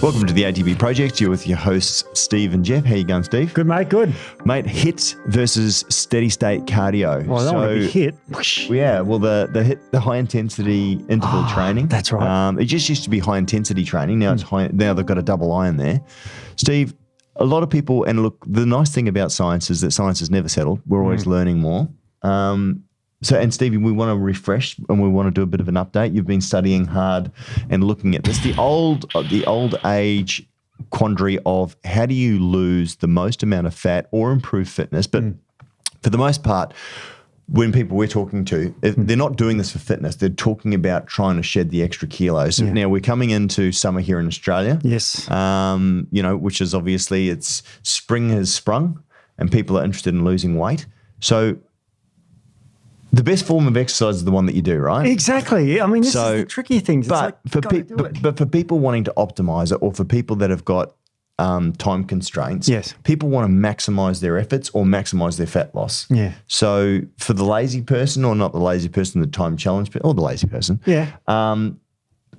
Welcome to the ATB Project. You're with your hosts, Steve and Jeff. How you going, Steve? Good, mate. Good. Mate, HIIT versus steady state cardio. Well, I don't want to be hit. Yeah, well, the HIIT, the high intensity interval training. That's right. It just used to be high intensity training. Now it's high. Now they've got a double I in there. Steve, a lot of people, and look, the nice thing about science is that science has never settled. We're always learning more. And Stevie, we want to refresh and we want to do a bit of an update. You've been studying hard and looking at this. The old age quandary of how do you lose the most amount of fat or improve fitness? But for the most part, when people we're talking to, they're not doing this for fitness. They're talking about trying to shed the extra kilos. Yeah. Now we're coming into summer here in Australia. Yes. Which is obviously it's spring has sprung and people are interested in losing weight. So the best form of exercise is the one that you do, right? Exactly. I mean, this is the tricky things. But for people wanting to optimize it, or for people that have got time constraints, yes, people want to maximize their efforts or maximize their fat loss. Yeah. So for the lazy person, or not the lazy person, the time challenged, or the lazy person,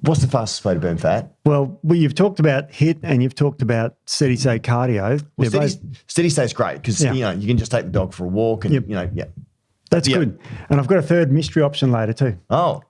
what's the fastest way to burn fat? Well, you've talked about HIIT and you've talked about steady state cardio. Well, steady state's great because you can just take the dog for a walk and That's good. And I've got a third mystery option later too. Oh.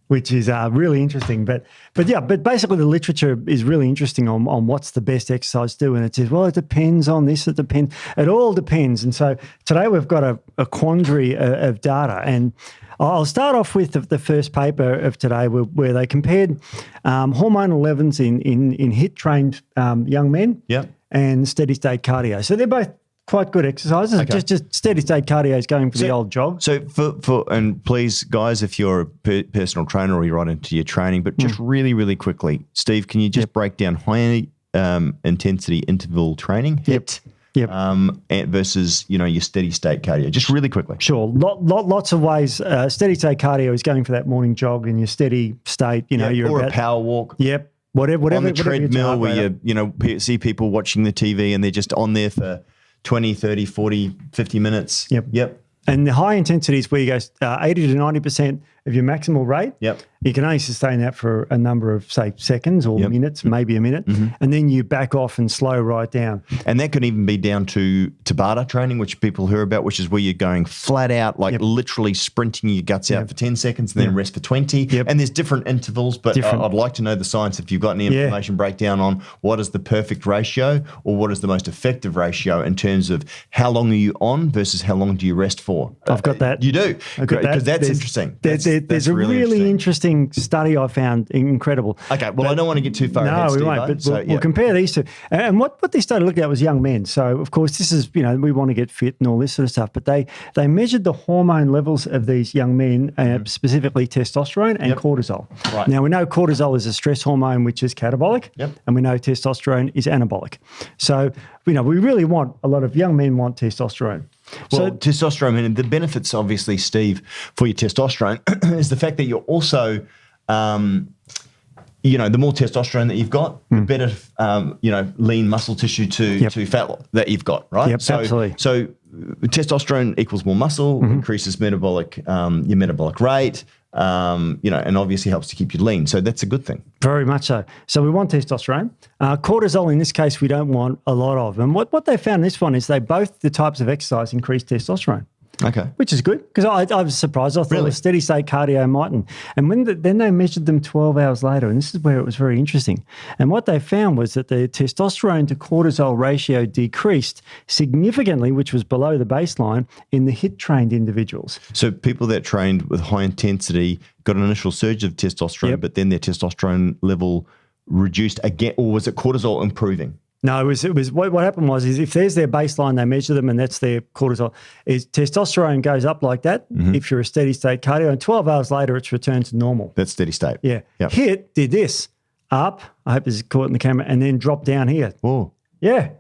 Which is really interesting. But basically the literature is really interesting on what's the best exercise to do. And it says, well, it depends on this, it depends. It all depends. And so today we've got a quandary of data. And I'll start off with the first paper of today where they compared hormonal levels in HIIT-trained young men and steady-state cardio. So they're both quite good exercises. Okay. Just steady state cardio is going for the old jog. So and please, guys, if you're a personal trainer or you're right into your training, but just really, really quickly, Steve, can you just break down high intensity interval training, HIIT, versus your steady state cardio, just really quickly? Sure, lots of ways. Steady state cardio is going for that morning jog, and your steady state, you're a power walk. Yep, whatever. On the treadmill, where you see people watching the TV and they're just on there for 20, 30, 40, 50 minutes. Yep. And the high intensity is where you go 80 to 90% of your maximal rate. Yep. You can only sustain that for a number of, say, seconds or minutes, maybe a minute, and then you back off and slow right down. And that could even be down to Tabata training, which people hear about, which is where you're going flat out, like literally sprinting your guts out for 10 seconds and then rest for 20. And there's different intervals, but I'd like to know the science if you've got any information breakdown on what is the perfect ratio or what is the most effective ratio in terms of how long are you on versus how long do you rest for? I've got that. You do? Because that's interesting. There's a really interesting study I found incredible. Okay, well, I don't want to get too far ahead, Steve. No, we won't, but we'll compare these two. And what they study looked at was young men. So, of course, this is, we want to get fit and all this sort of stuff, but they measured the hormone levels of these young men, specifically testosterone and cortisol. Right. Now, we know cortisol is a stress hormone, which is catabolic, and we know testosterone is anabolic. So, we really want, a lot of young men want testosterone. Well, testosterone, and the benefits, obviously, Steve, for your testosterone is the fact that you're also, the more testosterone that you've got, the better, lean muscle tissue to fat that you've got, right? Yep, absolutely. So testosterone equals more muscle, increases your metabolic rate, and obviously helps to keep you lean. So that's a good thing. Very much so. So we want testosterone. Cortisol, in this case, we don't want a lot of. And what they found in this one is the types of exercise increase testosterone. Okay. Which is good, because I was surprised. I thought a steady state cardio mightn't. And then they measured them 12 hours later, and this is where it was very interesting. And what they found was that the testosterone to cortisol ratio decreased significantly, which was below the baseline, in the HIIT-trained individuals. So people that trained with high intensity got an initial surge of testosterone, but then their testosterone level reduced again, or was it cortisol improving? No, it was what happened was if there's their baseline, they measure them and that's their cortisol. Is testosterone goes up like that if you're a steady state cardio, and 12 hours later it's returned to normal. That's steady state. Yeah. Yep. HIIT did this up. I hope this is caught in the camera, and then dropped down here. Oh. Yeah.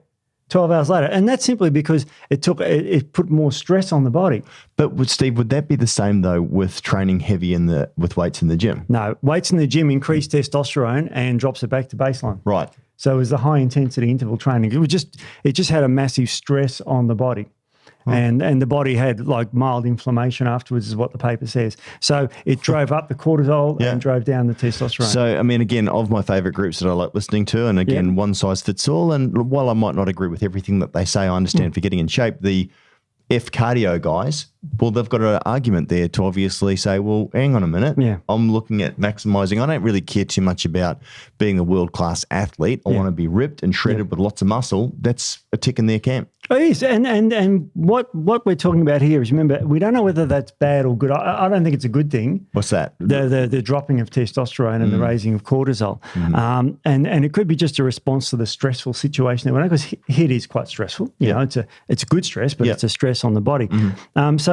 12 hours later. And that's simply because it put more stress on the body. But Steve, would that be the same though with training heavy with weights in the gym? No, weights in the gym increase testosterone and drops it back to baseline. Right. So it was the high intensity interval training. It just had a massive stress on the body. and the body had like mild inflammation afterwards, is what the paper says. So it drove up the cortisol and drove down the testosterone. So, I mean, again, of my favourite groups that I like listening to, and again, one size fits all. And while I might not agree with everything that they say, I understand for getting in shape, the F cardio guys, well, they've got an argument there to obviously say, well, hang on a minute. Yeah. I'm looking at maximising. I don't really care too much about being a world-class athlete. I want to be ripped and shredded with lots of muscle. That's a tick in their camp. Oh, yes. And what we're talking about here is, remember, we don't know whether that's bad or good. I don't think it's a good thing. What's that? The dropping of testosterone and the raising of cortisol. And it could be just a response to the stressful situation that we're in, because HIIT is quite stressful. You know, it's a good stress, but it's a stress on the body.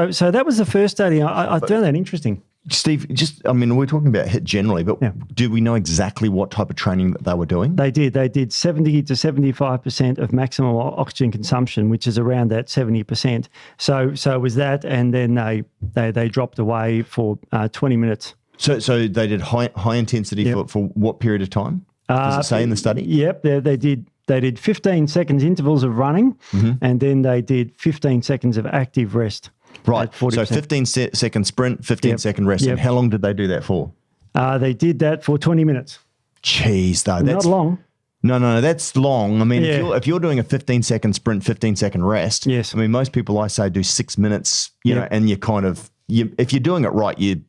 So that was the first study. I found that interesting. Steve, we're talking about HIIT generally, but do we know exactly what type of training that they were doing? They did 70 to 75% of maximum oxygen consumption, which is around that 70%. So it was that, and then they dropped away for 20 minutes. So they did high intensity for what period of time? Does it say in the study? Yep, they did 15 seconds intervals of running, and then they did 15 seconds of active rest. Right, so 15-second sprint, 15-second rest. And how long did they do that for? They did that for 20 minutes. Jeez, though. That's not long. No, that's long. I mean, if you're doing a 15-second sprint, 15-second rest, yes. I mean, most people I say do 6 minutes, you know, and if you're doing it right, you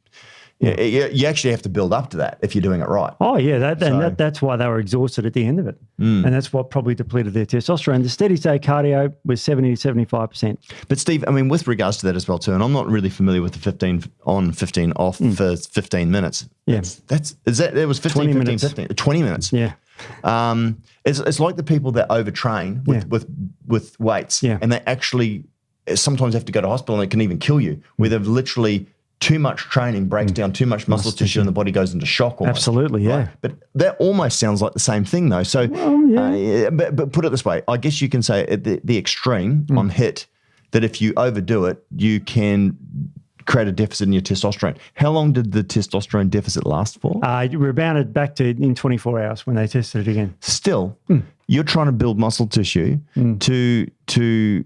actually have to build up to that if you're doing it right. Oh, yeah. That's why they were exhausted at the end of it. And that's what probably depleted their testosterone. The steady state cardio was 70 to 75%. But Steve, I mean, with regards to that as well too, and I'm not really familiar with the 15 on, 15 off for 15 minutes. Yeah. It was 15, 15, minutes. 15, 20 minutes. Yeah. It's like the people that overtrain with weights and they actually sometimes have to go to hospital and it can even kill you, where they've literally too much training breaks down too much muscle tissue and the body goes into shock almost. Absolutely, yeah. Right? But that almost sounds like the same thing though. So, but put it this way, I guess you can say at the extreme on HIIT, that if you overdo it, you can create a deficit in your testosterone. How long did the testosterone deficit last for? It rebounded back to in 24 hours when they tested it again. Still, you're trying to build muscle tissue to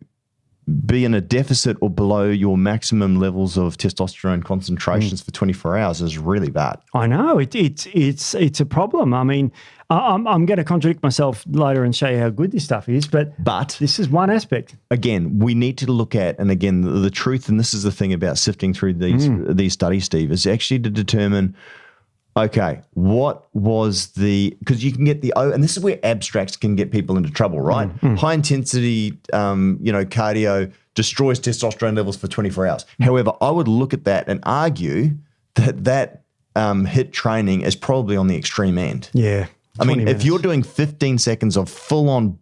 be in a deficit or below your maximum levels of testosterone concentrations for 24 hours is really bad. I know it's a problem. I mean, I'm going to contradict myself later and show you how good this stuff is, but this is one aspect. Again, we need to look at, and again, the truth, and this is the thing about sifting through these studies, Steve, is actually to determine, okay, what was because you can get and this is where abstracts can get people into trouble, right? High intensity, cardio destroys testosterone levels for 24 hours. However, I would look at that and argue that HIIT training is probably on the extreme end. Yeah. I mean, if you're doing 15 seconds of full on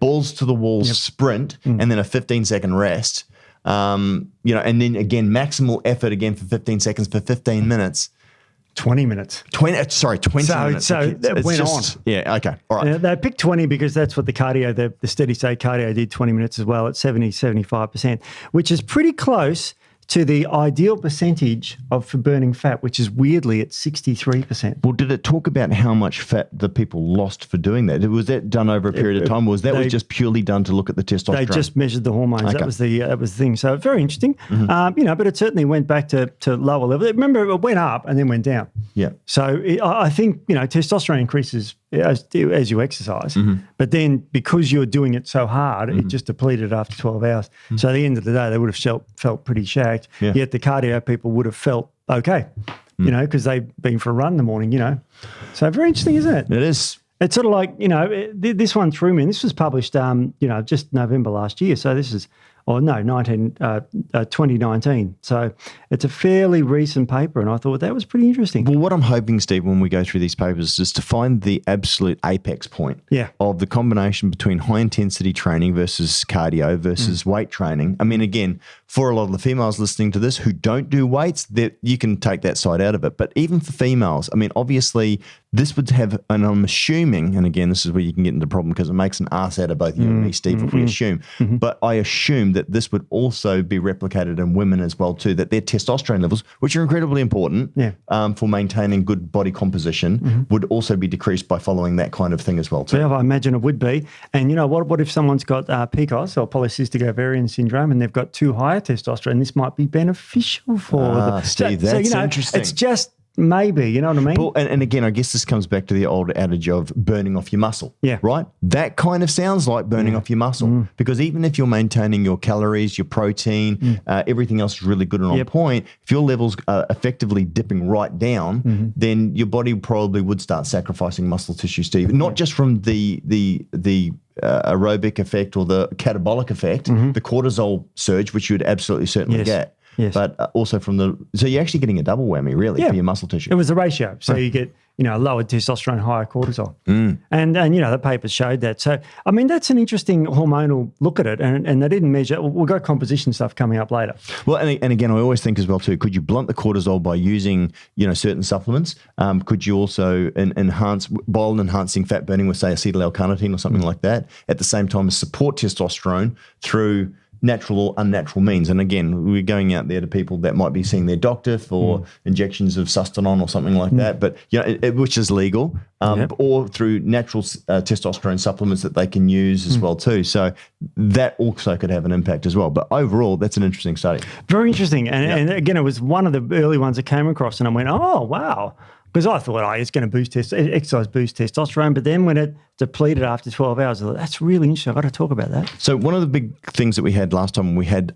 balls to the wall sprint and then a 15-second rest, and then again, maximal effort again for 15 seconds for 15 minutes, 20 minutes. 20 minutes. So that went on. Yeah, okay. All right. They picked 20 because that's what the steady state cardio did, 20 minutes as well at 70, 75%, which is pretty close to the ideal percentage for burning fat, which is weirdly at 63%. Well, did it talk about how much fat the people lost for doing that? Was that done over a period of time, or was that just purely done to look at the testosterone? They just measured the hormones. Okay. That was the thing. So very interesting. But it certainly went back to lower level. Remember, it went up and then went down. Yeah. So I think testosterone increases as you exercise, but then because you're doing it so hard, it just depleted after 12 hours. So at the end of the day, they would have felt pretty shacked. Yeah. Yet the cardio people would have felt okay, because they've been for a run in the morning, So very interesting, isn't it? It is. It's sort of like, this one threw me, and this was published, just November last year. So this is, 2019. So it's a fairly recent paper, and I thought that was pretty interesting. Well, what I'm hoping, Steve, when we go through these papers is to find the absolute apex point of the combination between high-intensity training versus cardio versus weight training. I mean, again, for a lot of the females listening to this who don't do weights, that you can take that side out of it. But even for females, I mean, obviously, this would have, and I'm assuming, and again, this is where you can get into the problem because it makes an ass out of both you and me, Steve, if we assume, but I assume confirmed that this would also be replicated in women as well too, that their testosterone levels, which are incredibly important for maintaining good body composition, would also be decreased by following that kind of thing as well too. Yeah, I imagine it would be. And you know, what if someone's got PCOS or polycystic ovarian syndrome and they've got too high a testosterone? This might be beneficial for them. Steve, that's interesting. It's just maybe, you know what I mean? Well, and again, I guess this comes back to the old adage of burning off your muscle. Yeah. Right? That kind of sounds like burning off your muscle, because even if you're maintaining your calories, your protein, everything else is really good and on point, if your levels are effectively dipping right down, then your body probably would start sacrificing muscle tissue, Steve. Not just from the aerobic effect or the catabolic effect, the cortisol surge, which you would absolutely certainly get. Yes. But also so you're actually getting a double whammy, really, for your muscle tissue. It was the ratio. So you get, you know, lowered testosterone, higher cortisol. And you know, the papers showed that. So, I mean, that's an interesting hormonal look at it. And they didn't measure. We've got composition stuff coming up later. Well, and again, I always think as well, too, could you blunt the cortisol by using, you know, certain supplements? Could you also enhance bile-enhancing fat burning with, say, 𝗖𝗿𝗱𝗶𝗶𝗃 or something like that, at the same time as support testosterone through natural or unnatural means? And again, we're going out there to people that might be seeing their doctor for injections of Testosterone or something like that, but you know, which is legal, or through natural testosterone supplements that they can use as well too. So that also could have an impact as well. But overall, that's an interesting study. Very interesting. And again, it was one of the early ones I came across, and I went, oh, wow. Because I thought, it's going to exercise boost testosterone. But then when it depleted after 12 hours, I thought, that's really interesting. I've got to talk about that. So one of the big things that we had last time, we had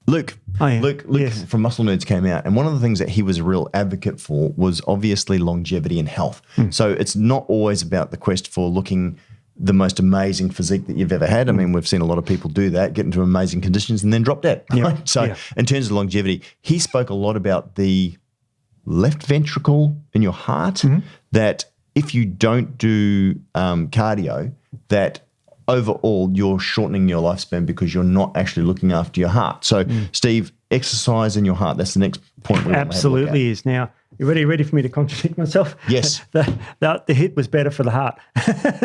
Luke. Luke from Muscle Nerds came out. And one of the things that he was a real advocate for was obviously longevity and health. So it's not always about the quest for looking the most amazing physique that you've ever had. I mean, we've seen a lot of people do that, get into amazing conditions and then drop dead. Right? So in terms of longevity, he spoke a lot about the left ventricle in your heart, that if you don't do cardio, that overall you're shortening your lifespan because you're not actually looking after your heart. So, Steve, exercise in your heart, that's the next point. Absolutely is. Now, you ready for me to contradict myself? Yes. The HIIT was better for the heart.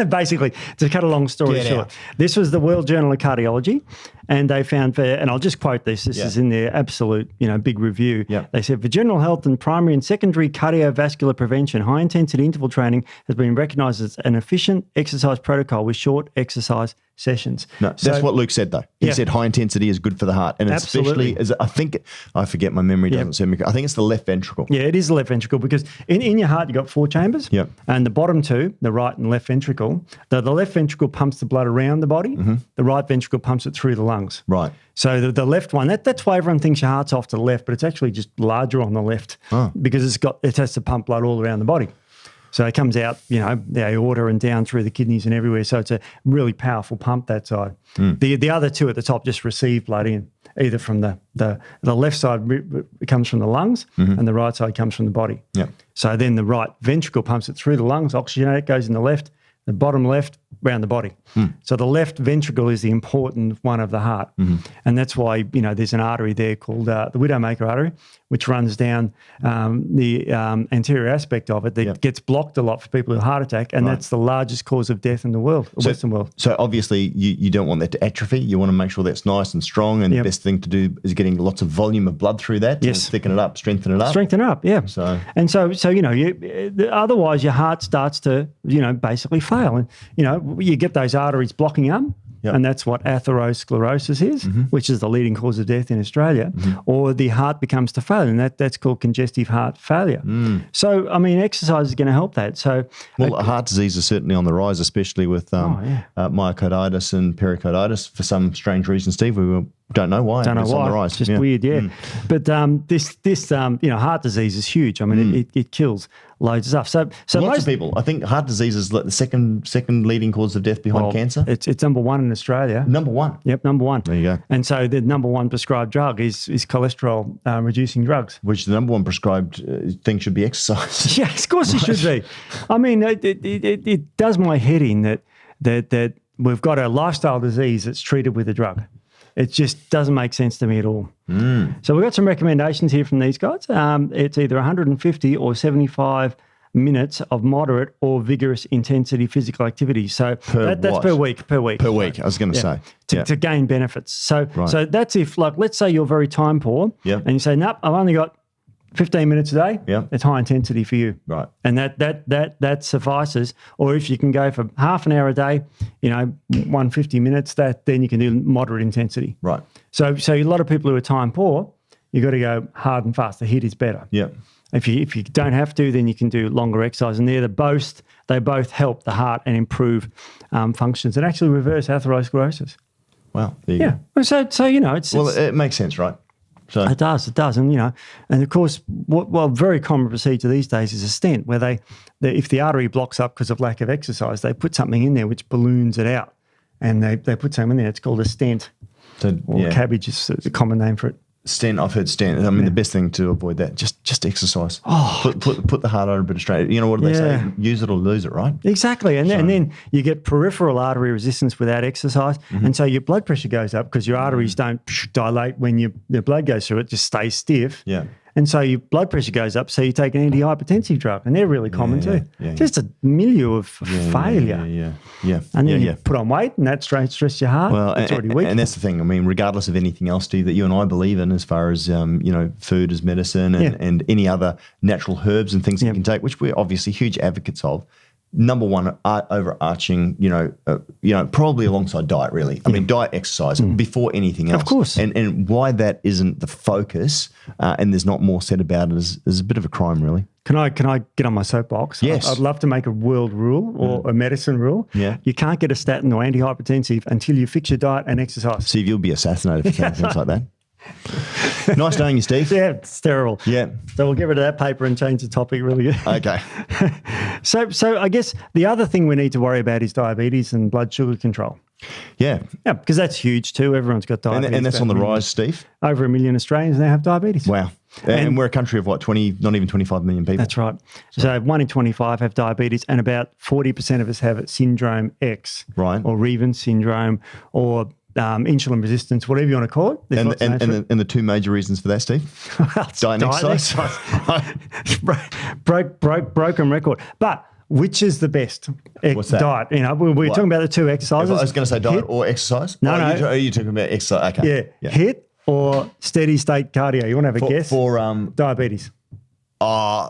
Basically, to cut a long story short, this was the World Journal of Cardiology, and they found, and I'll just quote this is in their absolute, big review. They said, for general health and primary and secondary cardiovascular prevention, high-intensity interval training has been recognised as an efficient exercise protocol with short exercise sessions. No, that's what Luke said, though. He said high intensity is good for the heart. And especially, I forget, my memory doesn't serve me. I think it's the left ventricle. Yeah, it is the left ventricle, because in your heart, you've got 4 chambers. And the bottom 2, the right and left ventricle, the left ventricle pumps the blood around the body. The right ventricle pumps it through the lungs. Right. So the left one, that's why everyone thinks your heart's off to the left, but it's actually just larger on the left because it has to pump blood all around the body. So it comes out, the aorta and down through the kidneys and everywhere. So it's a really powerful pump, that side. The other 2 at the top just receive blood in, either from the left side comes from the lungs and the right side comes from the body. So then the right ventricle pumps it through the lungs, oxygenate, goes in the left, the bottom left, around the body. So the left ventricle is the important one of the heart. And that's why, there's an artery there called the Widowmaker artery, which runs down the anterior aspect of it that gets blocked a lot for people with a heart attack. And that's the largest cause of death in the world, Western world. So obviously you don't want that to atrophy. You want to make sure that's nice and strong. And the best thing to do is getting lots of volume of blood through that to thicken it up, strengthen it up. Strengthen it up, yeah. So otherwise your heart starts to, basically fail. And, you get those arteries blocking up, and that's what atherosclerosis is, which is the leading cause of death in Australia, or the heart becomes to fail, and that's called congestive heart failure. So, exercise is going to help that. So, heart disease is certainly on the rise, especially with myocarditis and pericarditis for some strange reason, Steve. We don't know why. On the rise. It's just weird, But this heart disease is huge. It kills loads of stuff. So lots of people. I think heart disease is like the second leading cause of death behind cancer. It's number 1 in Australia. Number 1. Yep, number 1. There you go. And so the number 1 prescribed drug is cholesterol reducing drugs. Which the number 1 prescribed thing should be exercise. Yeah, of course it should be. It does my head in that we've got a lifestyle disease that's treated with a drug. It just doesn't make sense to me at all. So we've got some recommendations here from these guys. It's either 150 or 75 minutes of moderate or vigorous intensity physical activity. So that's per week. Per week, I was going to say. To gain benefits. So that's if, like, let's say you're very time poor and you say, nope, I've only got 15 minutes a day, it's high intensity for you. Right. And that suffices. Or if you can go for half an hour a day, 150 minutes, then you can do moderate intensity. Right. So a lot of people who are time poor, you've got to go hard and fast. The HIIT is better. Yeah. If you don't have to, then you can do longer exercise. And they both help the heart and improve functions and actually reverse atherosclerosis. Wow. There you go. So it makes sense, right? So it does, and and of course, what very common procedure these days is a stent, where if the artery blocks up because of lack of exercise, they put something in there which balloons it out, and they put something in there. It's called a stent, cabbage is a common name for it. Stent, I've heard stent. I mean, the best thing to avoid that, just exercise. Put the heart on a bit of straight. You know what do they say? Use it or lose it, right? Exactly. And then you get peripheral artery resistance without exercise. And so your blood pressure goes up because your arteries don't dilate when the blood goes through. It just stays stiff. Yeah. And so your blood pressure goes up, so you take an antihypertensive drug, and they're really common too. Just a milieu of failure. Yeah. And then you put on weight, and that stress your heart. Well, it's already weak. And that's the thing. I mean, regardless of anything else, Steve, that you and I believe in, as far as food as medicine and any other natural herbs and things that you can take, which we're obviously huge advocates of. Number one, overarching, probably alongside diet, really. I mean, diet, exercise before anything else. Of course. And why that isn't the focus and there's not more said about it is a bit of a crime, really. Can I get on my soapbox? Yes. I'd love to make a world rule or a medicine rule. Yeah. You can't get a statin or antihypertensive until you fix your diet and exercise. Steve, you'll be assassinated for saying things like that. Nice knowing you, Steve. Yeah, it's terrible. Yeah. So we'll get rid of that paper and change the topic really good. Okay. So I guess the other thing we need to worry about is diabetes and blood sugar control. Yeah. Yeah, because that's huge too. Everyone's got diabetes. And that's on the rise, Steve? Over 1 million Australians now have diabetes. Wow. And we're a country of what, not even 25 million people? That's right. So 1 in 25 have diabetes, and about 40% of us have syndrome X. Right. Or Revin syndrome, or insulin resistance, whatever you want to call it. And the two major reasons for that, Steve? Diet and exercise. Broken record. But which is the best diet? We're talking about the two exercises. I was going to say diet or exercise. No. Are you talking about exercise? Okay. Yeah. HIIT or steady state cardio. You want to have a guess? For diabetes. I'm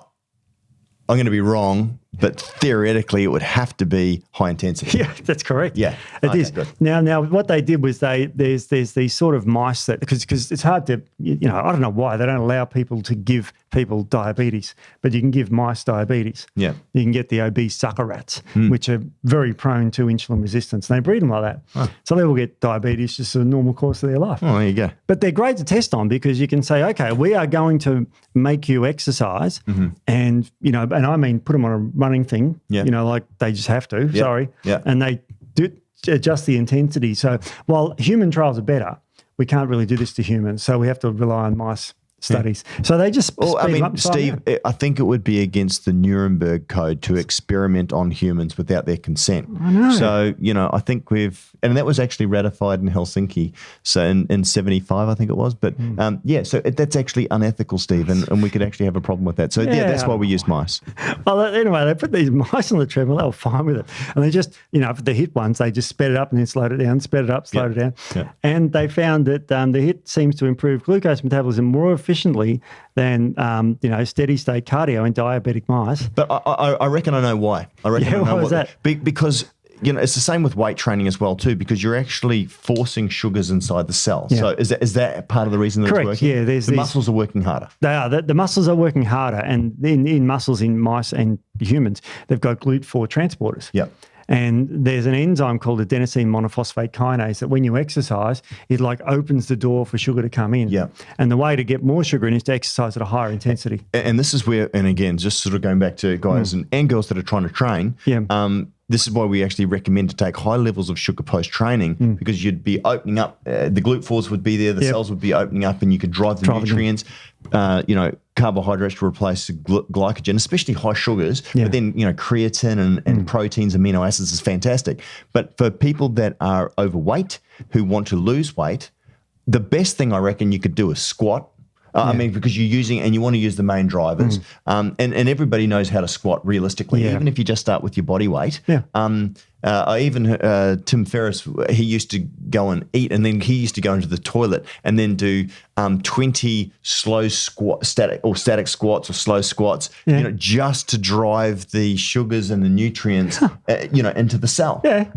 going to be wrong, but theoretically it would have to be high intensity. Yeah, that's correct. Yeah, it is. Good. Now what they did was there's these sort of mice that because it's hard to I don't know why they don't allow people to give people diabetes, but you can give mice diabetes. Yeah, you can get the obese sucker rats, which are very prone to insulin resistance. And they breed them like that, so they will get diabetes just a normal course of their life. Oh, there you go. But they're great to test on because you can say, okay, we are going to make you exercise, and and I mean put them on a running thing, like they just have to. Sorry, and they do adjust the intensity. So while human trials are better, we can't really do this to humans, so we have to rely on mice studies. So they just Steve, I think it would be against the Nuremberg Code to experiment on humans without their consent. I know. So, I think and that was actually ratified in Helsinki, so in 75, I think it was. But so that's actually unethical, Steve, and we could actually have a problem with that. So that's why we use mice. Well, anyway, they put these mice on the treadmill, they were fine with it. And they just, for the HIIT ones, they just sped it up and then slowed it down, sped it up, slowed it down. Yeah. And they found that the HIIT seems to improve glucose metabolism more efficiently than steady state cardio in diabetic mice. But I reckon I know why. Why is that? Because it's the same with weight training as well too, because you're actually forcing sugars inside the cell. Yeah. So is that part of the reason that Correct. it's working? Yeah, the muscles are working harder. They are. The muscles are working harder, and in muscles in mice and humans, they've got GLUT4 transporters. Yep. And there's an enzyme called adenosine monophosphate kinase that when you exercise, it opens the door for sugar to come in. Yeah. And the way to get more sugar in is to exercise at a higher intensity. And this is where, and again, just sort of going back to guys and girls that are trying to train, this is why we actually recommend to take high levels of sugar post-training because you'd be opening up, the GLUT4s would be there, the cells would be opening up, and you could drive the nutrients, carbohydrates to replace glycogen, especially high sugars. Yeah. But then, creatine and proteins, amino acids is fantastic. But for people that are overweight who want to lose weight, the best thing I reckon you could do is squat. I mean, because you're using, and you want to use the main drivers. And everybody knows how to squat realistically, even if you just start with your body weight. Yeah. I even Tim Ferriss, he used to go and eat, and then he used to go into the toilet and then do 20 slow static squats or slow squats, just to drive the sugars and the nutrients, into the cell. Yeah.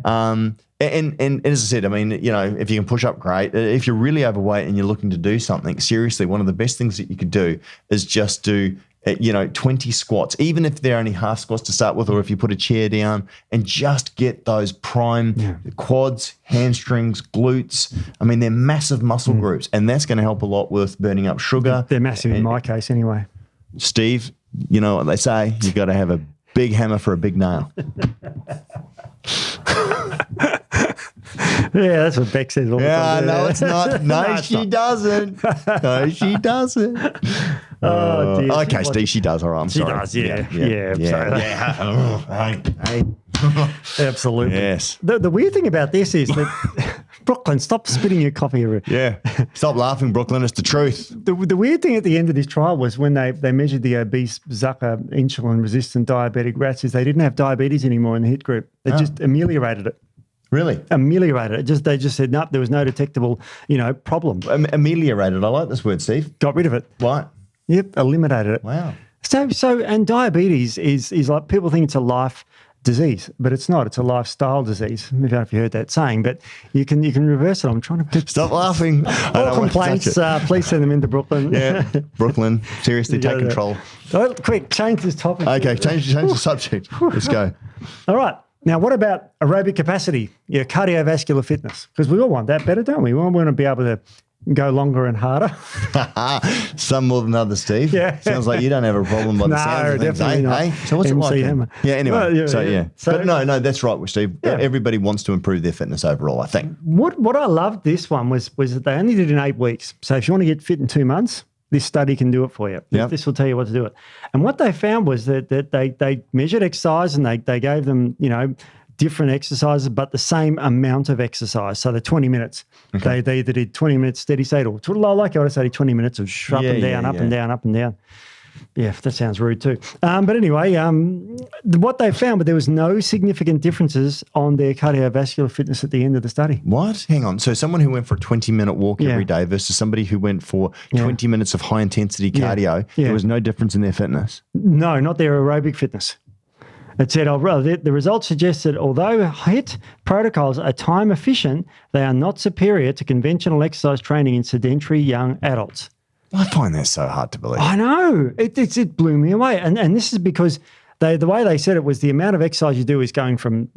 And as I said, I mean, if you can push up, great. If you're really overweight and you're looking to do something, seriously, one of the best things that you could do is just do 20 squats, even if they're only half squats to start with, or if you put a chair down, and just get those prime quads, hamstrings, glutes. I mean, they're massive muscle groups, and that's going to help a lot with burning up sugar. They're massive in my case anyway. Steve, you know what they say, you got to have a big hammer for a big nail. Yeah, that's what Beck says all the time. No, it's not. No, she doesn't. No, she doesn't. Oh, dear. Okay, Steve, she does. All right, I'm sorry. She does, yeah. Hey. Absolutely. Yes. The weird thing about this is that, Brooklyn, stop spitting your coffee everywhere. Yeah. Stop laughing, Brooklyn. It's the truth. The weird thing at the end of this trial was when they measured the obese Zucker insulin-resistant diabetic rats is they didn't have diabetes anymore in the HIIT group. They just ameliorated it. Really? Ameliorated it. They just said, nope, there was no detectable, problem. Ameliorated. I like this word, Steve. Got rid of it. Right. Yep, eliminated it. Wow. So and diabetes is like, people think it's a life disease, but it's not. It's a lifestyle disease. I don't know if you heard that saying, but you can reverse it. I'm trying to stop laughing. All complaints, please send them into Brooklyn. Yeah, Brooklyn. Seriously, take control. Oh, quick, change this topic. Okay, change the subject. Let's go. All right. Now, what about aerobic capacity? Yeah, cardiovascular fitness, because we all want that better, don't we? We all want to be able to go longer and harder. Some more than others, Steve. Yeah. Sounds like you don't have a problem by the sounds of things. Definitely not. Hey? So what's it like? Then? Yeah, anyway. Well, But no, that's right, Steve. Yeah. Everybody wants to improve their fitness overall, I think. What I loved this one was that they only did it in 8 weeks. So if you want to get fit in 2 months, this study can do it for you. Yep. This will tell you what to do it. And what they found was that they measured exercise, and they gave them, different exercises, but the same amount of exercise. So the 20 minutes, they either did 20 minutes steady state, or like I would say 20 minutes of up and down, up and down, up and down. Yeah, that sounds rude too. But anyway, what they found, but there was no significant differences on their cardiovascular fitness at the end of the study. What? Hang on. So someone who went for a 20-minute walk every day versus somebody who went for 20 minutes of high-intensity cardio, there was no difference in their fitness? No, not their aerobic fitness. It said, the results suggest that although HIIT protocols are time efficient, they are not superior to conventional exercise training in sedentary young adults. I find that so hard to believe. I know. It blew me away. And this is because the way they said it was the amount of exercise you do is going from,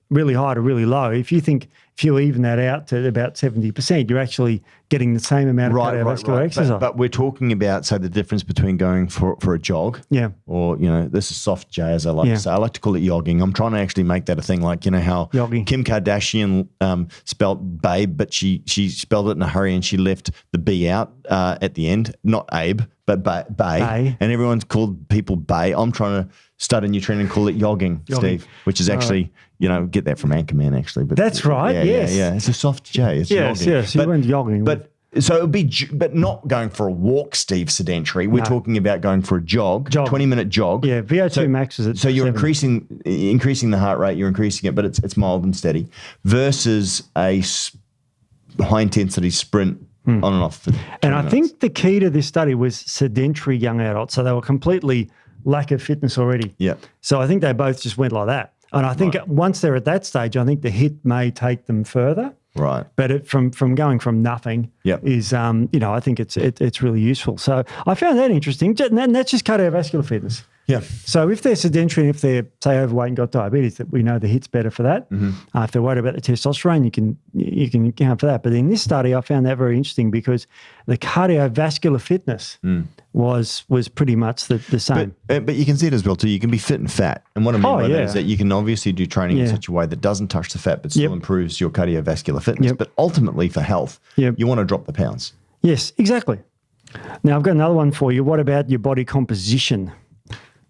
really high to really low. If you even that out to about 70%, you're actually getting the same amount of cardiovascular exercise. But we're talking about, the difference between going for a jog, or, this is soft J, as I like to say. I like to call it yogging. I'm trying to actually make that a thing, like, how yogging. Kim Kardashian spelled babe, but she spelled it in a hurry and she left the B out at the end, not Abe, but Bay. And everyone's called people Bay. I'm trying to start a new trend and call it yogging, Steve, which is actually, get that from Anchorman, actually. But that's right, yes. Yeah, it's a soft J. It's yogging. Yes, you went yogging. So it would be, but not going for a walk, Steve, sedentary. We're talking about going for a jog. 20-minute jog. Yeah, VO2 max is at So you're 70. increasing the heart rate, you're increasing it, but it's mild and steady, versus a high-intensity sprint on and off for 20 And I minutes. think the key to this study was sedentary young adults. So they were completely lack of fitness already. Yeah. So I think they both just went like that. And I think once they're at that stage, I think the HIIT may take them further. Right. But from going from nothing is, I think it's really useful. So I found that interesting. And that's just cardiovascular fitness. Yeah. So if they're sedentary, and if they're, say, overweight and got diabetes, that we know the HIIT's better for that. If they're worried about the testosterone, you can account for that. But in this study, I found that very interesting because the cardiovascular fitness was pretty much the same. But you can see it as well too. You can be fit and fat. And what I mean by that is that you can obviously do training in such a way that doesn't touch the fat but still improves your cardiovascular fitness. But ultimately for health, you want to drop the pounds. Yes, exactly. Now I've got another one for you. What about your body composition?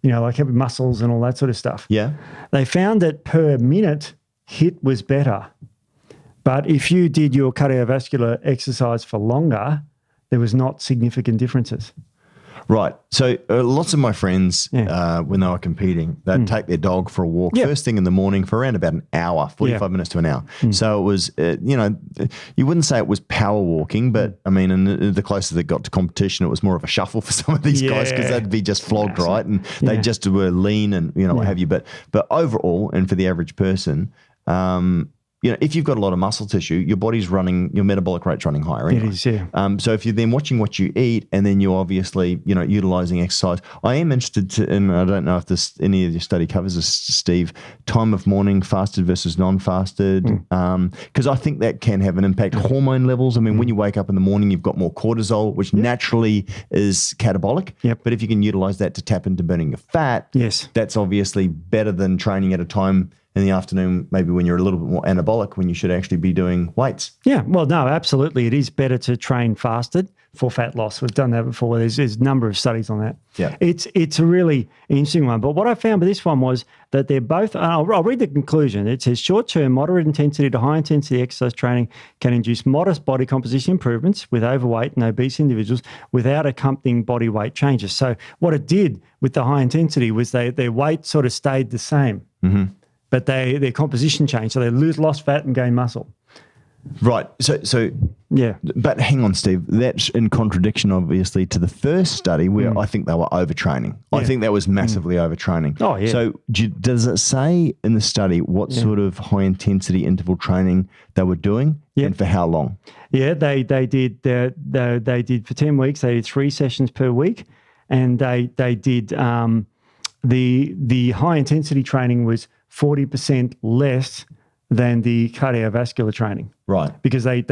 Like having muscles and all that sort of stuff. Yeah. They found that per minute, HIIT was better. But if you did your cardiovascular exercise for longer, there was not significant differences. Right. So lots of my friends, when they were competing, they'd take their dog for a walk first thing in the morning for around about an hour, 45 minutes to an hour. So it was, you wouldn't say it was power walking, but I mean, and the closer they got to competition, it was more of a shuffle for some of these guys because they'd be just flogged, right? And they just were lean and, what have you. But overall, and for the average person, if you've got a lot of muscle tissue, your body's running, your metabolic rate's running higher anyway. It is, yeah. So if you're then watching what you eat and then you're obviously, utilizing exercise, I am interested and I don't know if any of your study covers this, Steve, time of morning, fasted versus non-fasted, because I think that can have an impact. Hormone levels, I mean, when you wake up in the morning, you've got more cortisol, which naturally is catabolic. Yep. But if you can utilize that to tap into burning your fat, that's obviously better than training at a time in the afternoon, maybe when you're a little bit more anabolic, when you should actually be doing weights. Yeah, well, no, absolutely. It is better to train fasted for fat loss. We've done that before. There's a number of studies on that. Yeah. It's a really interesting one. But what I found with this one was that they're both, I'll read the conclusion. It says short-term moderate intensity to high intensity exercise training can induce modest body composition improvements with overweight and obese individuals without accompanying body weight changes. So what it did with the high intensity was their weight sort of stayed the same. But their composition changed, so they lost fat and gain muscle. Right. So yeah. But hang on, Steve. That's in contradiction, obviously, to the first study where I think they were overtraining. I think that was massively overtraining. Oh, yeah. So does it say in the study what sort of high intensity interval training they were doing and for how long? Yeah, they did. They did for 10 weeks. They did 3 sessions per week, and they did the high intensity training was 40% less than the cardiovascular training. Right. Because they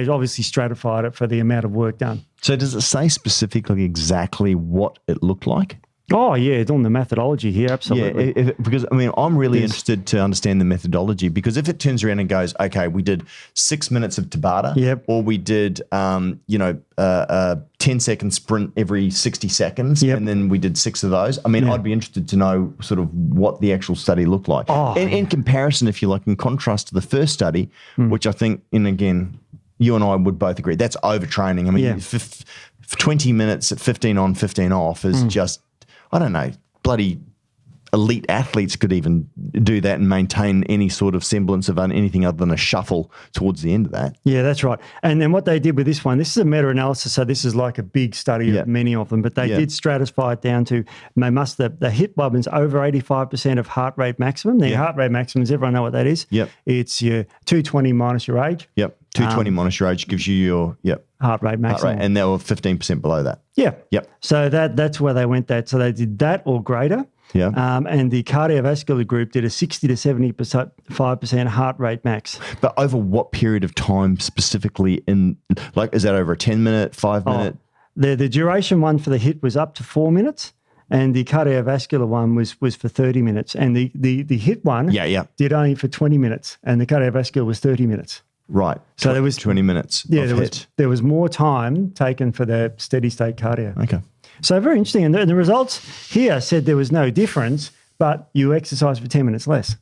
obviously stratified it for the amount of work done. So does it say specifically exactly what it looked like? Oh, yeah, it's on the methodology here, absolutely. Yeah, because, I mean, I'm really interested to understand the methodology, because if it turns around and goes, okay, we did 6 minutes of Tabata, or we did, a 10-second sprint every 60 seconds, and then we did 6 of those. I mean, I'd be interested to know sort of what the actual study looked like. In comparison, if you like, in contrast to the first study, which I think, and again, you and I would both agree, that's overtraining. I mean, 20 minutes at 15 on, 15 off is just, I don't know, bloody elite athletes could even do that and maintain any sort of semblance of anything other than a shuffle towards the end of that. Yeah, that's right. And then what they did with this one, this is a meta-analysis, so this is like a big study of many of them, but they did stratify it down to, the HIIT woman's over 85% of heart rate maximum. The heart rate maximum, does everyone know what that is? Yep. It's your 220 minus your age. Yep. 220 minus your age gives you your heart rate maximum. Heart rate, and they were 15% below that. Yeah. Yep. So that's where they went that. So they did that or greater. Yeah. And the cardiovascular group did a 60 to 75% heart rate max. But over what period of time specifically is that over a 10-minute, 5-minute? The duration one for the HIIT was up to 4 minutes, and the cardiovascular one was for 30 minutes. And the HIIT one did only for 20 minutes, and the cardiovascular was 30 minutes. Right. So there was 20 minutes. There was more time taken for the steady state cardio. Okay. So very interesting. And the results here said there was no difference, but you exercise for 10 minutes less.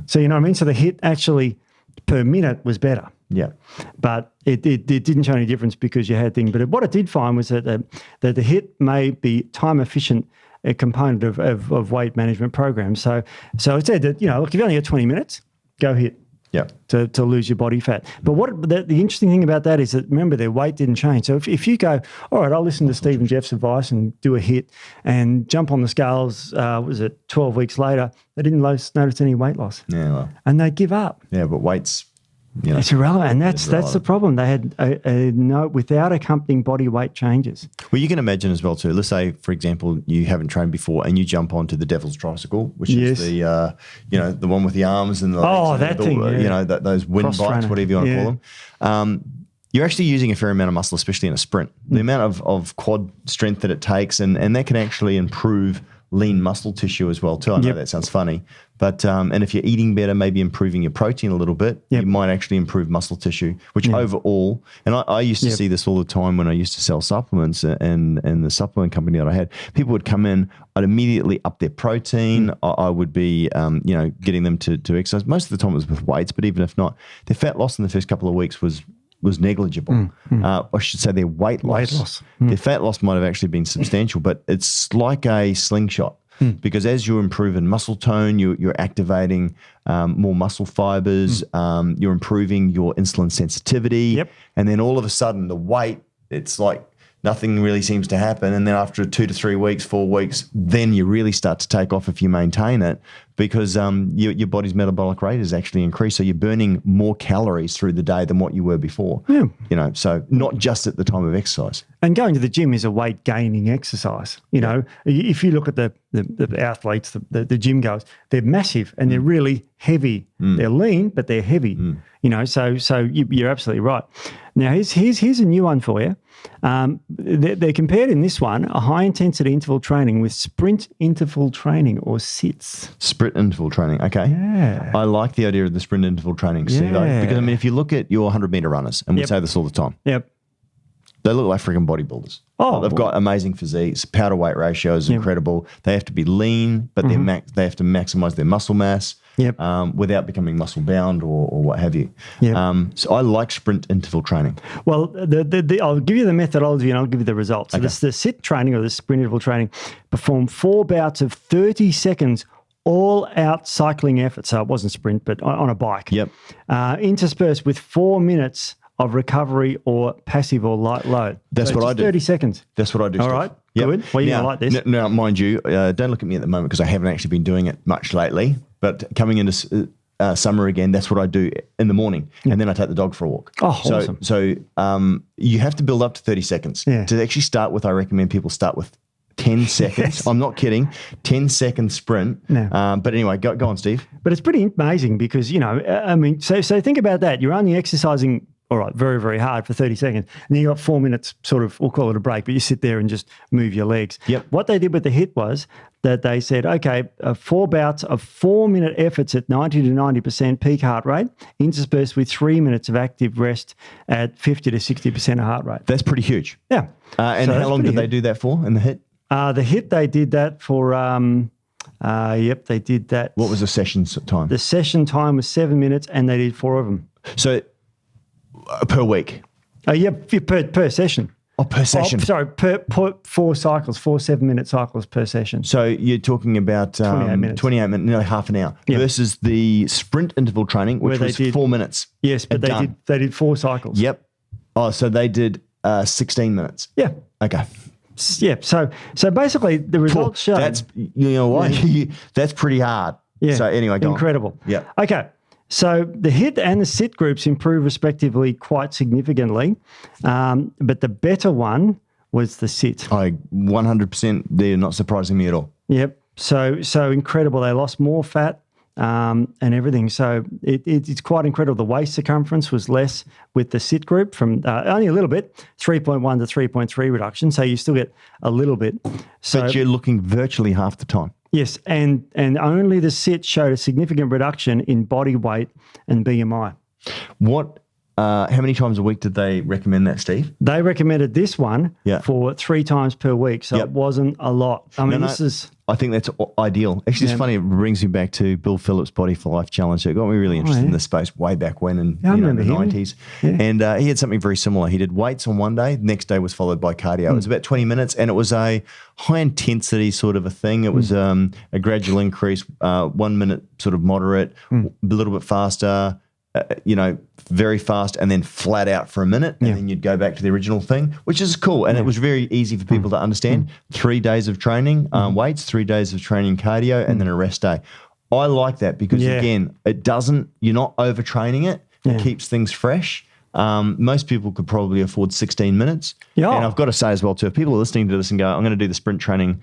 So you know what I mean? So the HIIT actually per minute was better. Yeah. But it didn't show any difference because you had things. But what it did find was that the HIIT may be time efficient, a component of weight management programs. So it said that, look, if you only got 20 minutes, go HIIT. Yeah. To lose your body fat. But the interesting thing about that is that, remember, their weight didn't change. So if you go, all right, I'll listen to Steve and Jeff's advice and do a HIIT and jump on the scales, 12 weeks later, they didn't notice any weight loss. Yeah, well. And they give up. Yeah, but weight's, it's irrelevant. And that's the problem. They had without accompanying body weight changes. Well, you can imagine as well too. Let's say, for example, you haven't trained before and you jump onto the devil's tricycle, which is the the one with the arms and the legs those wind bikes, whatever you want to call them. You're actually using a fair amount of muscle, especially in a sprint. The amount of quad strength that it takes, and that can actually improve lean muscle tissue as well too. I know that sounds funny, but and if you're eating better, maybe improving your protein a little bit, you might actually improve muscle tissue, which overall, and I used to see this all the time when I used to sell supplements and the supplement company that I had, people would come in, I'd immediately up their protein. I would be, getting them to exercise. Most of the time it was with weights, but even if not, their fat loss in the first couple of weeks was was negligible. I should say their weight loss. Their fat loss might have actually been substantial, but it's like a slingshot. Because as you improve in muscle tone, you're activating more muscle fibers, you're improving your insulin sensitivity, and then all of a sudden the weight, it's like nothing really seems to happen. And then after 2 to 3 weeks, 4 weeks, then you really start to take off if you maintain it, because your body's metabolic rate is actually increased. So you're burning more calories through the day than what you were before. You know, so not just at the time of exercise. And going to the gym is a weight gaining exercise. You know, if you look at the athletes, the gym goers, they're massive and they're really heavy. They're lean, but they're heavy. You know, so you're absolutely right. Now here's a new one for you. They're compared in this one a high intensity interval training with sprint interval training, or SIITs. Sprint interval training, okay. Yeah. I like the idea of the sprint interval training, Steve, because I mean, if you look at your 100-meter runners, and we say this all the time. They look like freaking bodybuilders. They've got amazing physiques. Powder weight ratio is incredible. They have to be lean, but they have to maximize their muscle mass without becoming muscle bound or what have you. So I like sprint interval training. Well, I'll give you the methodology and I'll give you the results. So this, the SIIT training, or the sprint interval training, perform 4 bouts of 30 seconds all-out cycling effort. So it wasn't sprint, but on a bike. Interspersed with 4 minutes of recovery or passive or light load. That's what I do. 30 seconds. That's what I do. All right. Good. Well, you're going to like this. Now, mind you, don't look at me at the moment because I haven't actually been doing it much lately. But coming into summer again, that's what I do in the morning. And then I take the dog for a walk. Awesome. So you have to build up to 30 seconds. To actually start with, I recommend people start with 10 seconds. I'm not kidding. 10-second sprint. But anyway, go on, Steve. But it's pretty amazing because, you know, I mean, so think about that. You're only exercising, all right, very, very hard for 30 seconds. And then you got 4 minutes sort of, we'll call it a break, but you sit there and just move your legs. What they did with the HIIT was that they said, okay, 4 bouts of 4-minute efforts at 90 to 90% peak heart rate, interspersed with 3 minutes of active rest at 50 to 60% of heart rate. That's pretty huge. And so how long did they do that for in the HIIT? The HIIT, they did that for, they did that. What was the session time? The session time was 7 minutes and they did 4 of them. So per week? Per session. Per session. Per 4 cycles, 4 7-minute cycles per session. So you're talking about 28 minutes, nearly half an hour, versus the sprint interval training, which was 4 minutes. Yes, but they did 4 cycles. So they did 16 minutes. Okay. So basically the results show. That's, you know what? That's pretty hard. So anyway, go incredible. On. Okay. So the HIIT and the SIIT groups improve respectively quite significantly, but the better one was the SIIT. 100%. They're not surprising me at all. So incredible. They lost more fat and everything. So it's quite incredible. The waist circumference was less with the SIIT group, from only a little bit, 3.1 to 3.3 reduction. So you still get a little bit. But you're looking virtually half the time. Yes, and only the SIIT showed a significant reduction in body weight and BMI. How many times a week did they recommend that, Steve? They recommended this one for 3 times per week, so it wasn't a lot. I mean, I think that's ideal. Actually, it's funny. It brings me back to 𝗖𝗿𝗱𝗶𝗶𝗧 Body for Life Challenge. It got me really interested in this space way back when in the 90s. And he had something very similar. He did weights on one day. The next day was followed by cardio. It was about 20 minutes, and it was a high-intensity sort of a thing. It was a gradual increase, 1 minute sort of moderate, a little bit faster, very fast, and then flat out for a minute, and then you'd go back to the original thing, which is cool. And it was very easy for people to understand. 3 days of training weights, 3 days of training cardio, and then a rest day. I like that because, again, you're not overtraining it. It keeps things fresh. Most people could probably afford 16 minutes. And I've got to say as well, too, if people are listening to this and go, I'm going to do the sprint training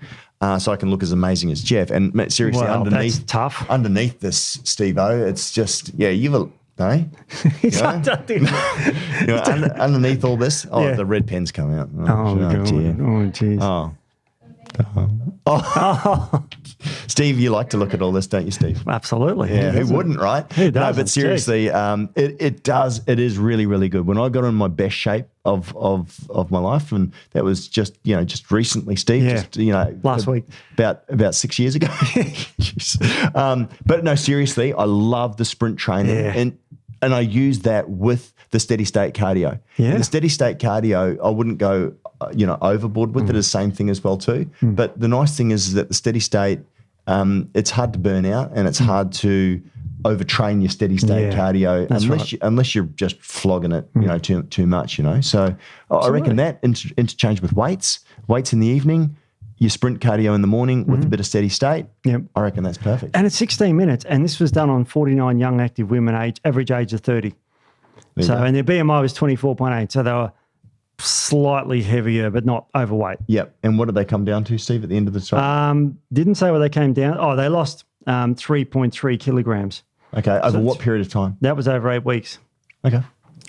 so I can look as amazing as Jeff. And seriously, that's tough. Underneath this, Steve-O, it's just, it's underneath all this. The red pen's come out. Steve, you like to look at all this, don't you, Steve? Absolutely. Who wouldn't, right? Who doesn't? No, but seriously, it is really, really good. When I got in my best shape of my life, and that was just recently, Steve, last week, about 6 years ago. But no, seriously, I love the sprint training, and And I use that with the steady state cardio. Yeah. And the steady state cardio, I wouldn't go, overboard with it. It's the same thing as well too. But the nice thing is that the steady state, it's hard to burn out and it's hard to overtrain your steady state cardio unless you're just flogging it, too much, So I reckon that interchange with weights in the evening, your sprint cardio in the morning with a bit of steady state. Yep. I reckon that's perfect. And it's 16 minutes, and this was done on 49 young active women, average age of 30. And their BMI was 24.8, so they were slightly heavier, but not overweight. Yep. And what did they come down to, Steve, at the end of the trial? Didn't say what they came down. Oh, they lost 3.3 kilograms. Okay. Over what period of time? That was over 8 weeks. Okay.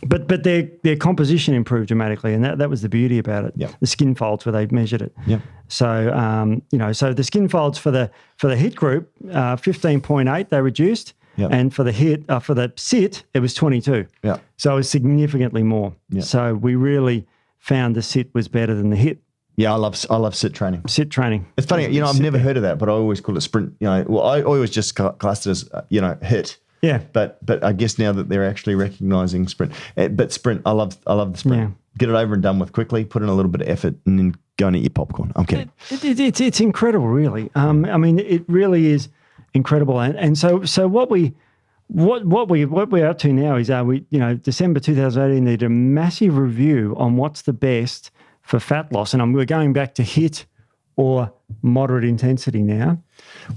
But their composition improved dramatically, and that was the beauty about it. Yep. The skin folds where they measured it. Yep. So so the skin folds for the HIIT group, 15.8 they reduced, Yep. and for the SIIT it was 22. Yeah. So it was significantly more. Yep. So we really found the SIIT was better than the HIIT. Yeah, I love SIIT training. SIIT training. It's funny, I've never heard of that, but I always call it sprint. I always just classed it as HIIT. Yeah. But I guess now that they're actually recognizing sprint, but sprint, I love the sprint. Yeah. Get it over and done with quickly, put in a little bit of effort, and then go and eat your popcorn. I'm kidding. It's incredible, really. It really is incredible. And so what we're up to now is December 2018 they did a massive review on what's the best for fat loss, and we're going back to HIIT or moderate intensity now.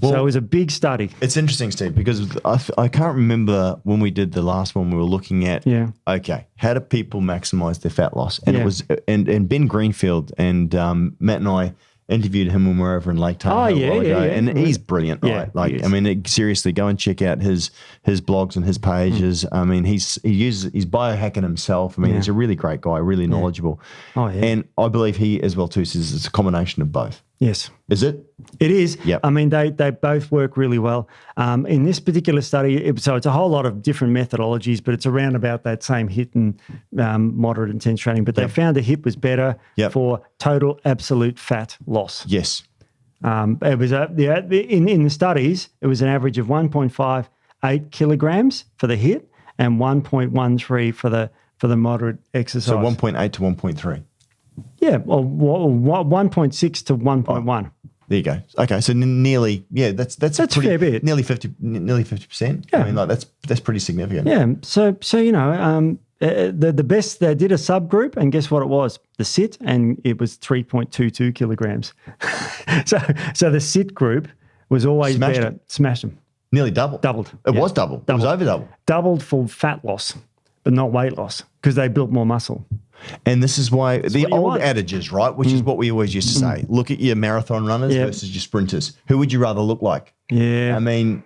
So it was a big study. It's interesting, Steve, because I can't remember when we did the last one. We were looking at how do people maximize their fat loss, and it was and Ben Greenfield and Matt and I interviewed him when we were over in Lake Tahoe and he's brilliant, right? Seriously, go and check out his blogs and his pages. I mean, he's biohacking himself. I mean, he's a really great guy, really knowledgeable. Oh, yeah. And I believe he as well too says it's a combination of both. Yes. Is it? It is. Yep. I mean, they both work really well. In this particular study, so it's a whole lot of different methodologies, but it's around about that same HIIT and moderate intense training. But they found the HIIT was better for total absolute fat loss. Yes. It was in the studies, it was an average of 1.58 kilograms for the HIIT and 1.13 for the moderate exercise. So 1.8 to 1.3. Yeah, well, 1.6 to 1.1. Oh, there you go. Okay, so nearly, that's a fair bit. Nearly 50%. Yeah. I mean, that's pretty significant. Yeah. So the best, they did a subgroup, and guess what it was? The SIIT, and it was 3.22 kilograms. so the SIIT group was always better. Smashed them. Nearly doubled. It was double. It was over double. Doubled for fat loss, but not weight loss, because they built more muscle. And this is why the old adages, right, which is what we always used to say, look at your marathon runners versus your sprinters. Who would you rather look like? Yeah. I mean,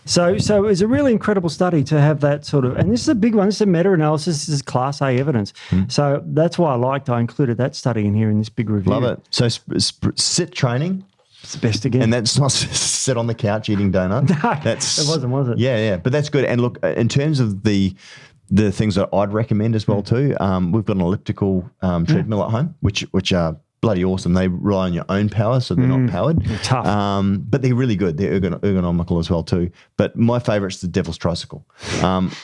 So it was a really incredible study to have that sort of, and this is a big one. This is a meta-analysis. This is Class A evidence. So that's why I included that study in here in this big review. Love it. So SIIT training. It's the best again. And that's not sit on the couch eating donuts. No, it wasn't, was it? Yeah. But that's good. And look, in terms of the things that I'd recommend as well too, we've got an elliptical treadmill at home, which are bloody awesome. They rely on your own power, so they're not powered. They're tough. But they're really good. They're ergonomical as well too. But my favourite's the Devil's Tricycle,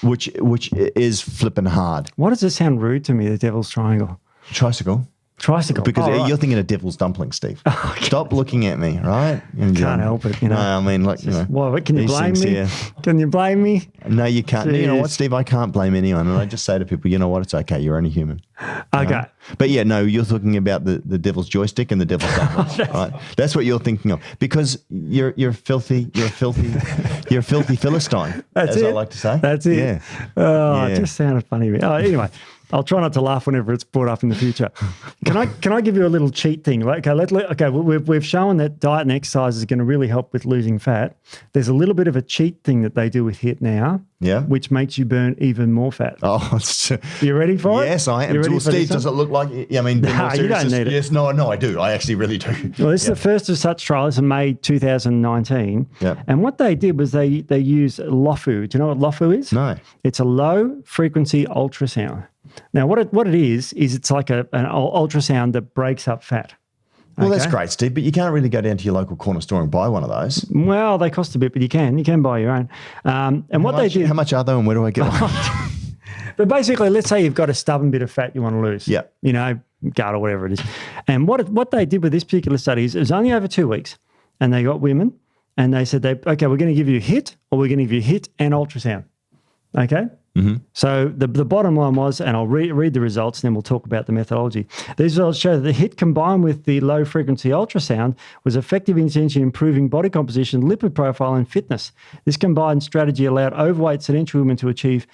which is flipping hard. Why does it sound rude to me, the Devil's Triangle? Tricycle. Because you're thinking of devil's dumplings, Steve. Stop looking at me, right? Can't help it, No, I mean, Well, can you blame me? Here. Can you blame me? No, you can't. Jeez. You know what, Steve? I can't blame anyone. And I just say to people, you know what? It's okay. You're only human. Okay. But yeah, no, you're talking about the devil's joystick and the devil's dumplings, right? That's what you're thinking of, because you're a filthy Philistine, That's as it. I like to say. That's it. Yeah. Oh, it just sounded funny. Anyway, I'll try not to laugh whenever it's brought up in the future. Can I give you a little cheat thing? We've shown that diet and exercise is going to really help with losing fat. There's a little bit of a cheat thing that they do with HIIT now, which makes you burn even more fat. Oh, you ready for it? Yes, I am. Well, Steve, does it look like? I mean, no, you don't need it. Yes, no, I do. I actually really do. Well, this is the first of such trials in May 2019. Yeah. And what they did was they used LOFU. Do you know what LOFU is? No. It's a low frequency ultrasound. Now, what it is it's like an ultrasound that breaks up fat. Well, that's great, Steve, but you can't really go down to your local corner store and buy one of those. Well, they cost a bit, but you can buy your own. And what they did. How much are they and where do I get one? But basically, let's say you've got a stubborn bit of fat you want to lose. Yeah. You know, gut or whatever it is. And what they did with this particular study is it was only over 2 weeks, and they got women and they said, okay, we're going to give you HIIT or we're going to give you HIIT and ultrasound. Okay? Mm-hmm. So the bottom line was, and I'll read the results and then we'll talk about the methodology. These results show that the HIIT combined with the low-frequency ultrasound was effective in essentially improving body composition, lipid profile, and fitness. This combined strategy allowed overweight sedentary women to achieve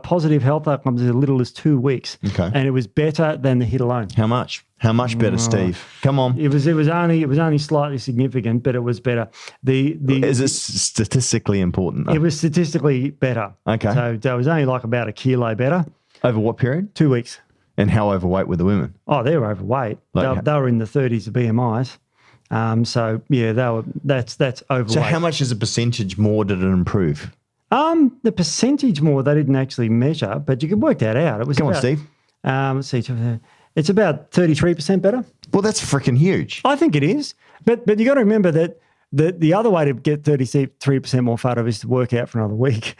positive health outcomes as little as 2 weeks. Okay. And it was better than the HIIT alone. How much? How much better, Steve? Come on. It was only slightly significant, but it was better. Is it statistically important, though? It was statistically better. Okay. So it was only like about a kilo better. Over what period? 2 weeks. And how overweight were the women? Oh, they were overweight. They were in the 30s of BMIs. So yeah, that's overweight. So how much as a percentage more did it improve? The percentage more they didn't actually measure, but you can work that out. It was Come on, Steve. Let's see. It's about 33% better. Well, that's freaking huge. I think it is. But you got to remember that the other way to get 33% more fat is to work out for another week.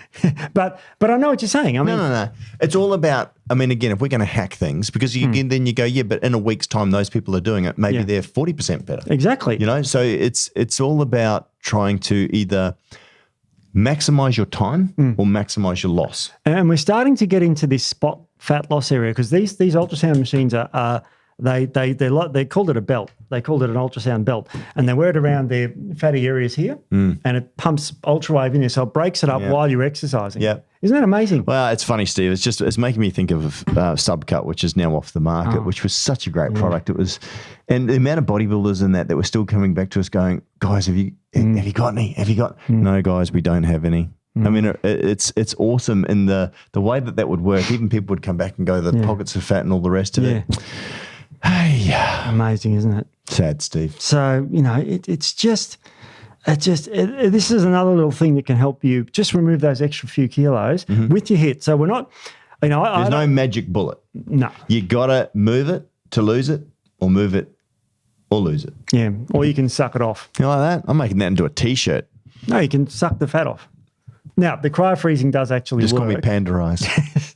but I know what you're saying. I mean, No. It's all about, I mean, again, if we're going to hack things, because then you go, yeah, but in a week's time, those people are doing it. Maybe they're 40% better. Exactly. You know, so it's all about trying to either maximize your time or maximize your loss. And we're starting to get into this spot fat loss area because these ultrasound machines they called it a belt. They called it an ultrasound belt, and they wear it around their fatty areas here, and it pumps ultrawave in there, so it breaks it up while you're exercising. Yeah. Isn't that amazing? Well, it's funny, Steve. It's making me think of Subcut, which is now off the market, which was such a great product. It was, and the amount of bodybuilders in that were still coming back to us going, guys, have you got any? Have you got? No, guys, we don't have any. I mean, it's awesome in the way that would work. Even people would come back and go, the pockets of fat and all the rest of it. Hey, amazing, isn't it? Sad, Steve. So you know, this is another little thing that can help you just remove those extra few kilos with your HIIT. So we're not, you know, there's no magic bullet. No, you gotta move it to lose it, or move it or lose it. Yeah, or you can suck it off. You like that? I'm making that into a T-shirt. No, you can suck the fat off. Now, the cryofreezing does actually work. Just call me Pandarized.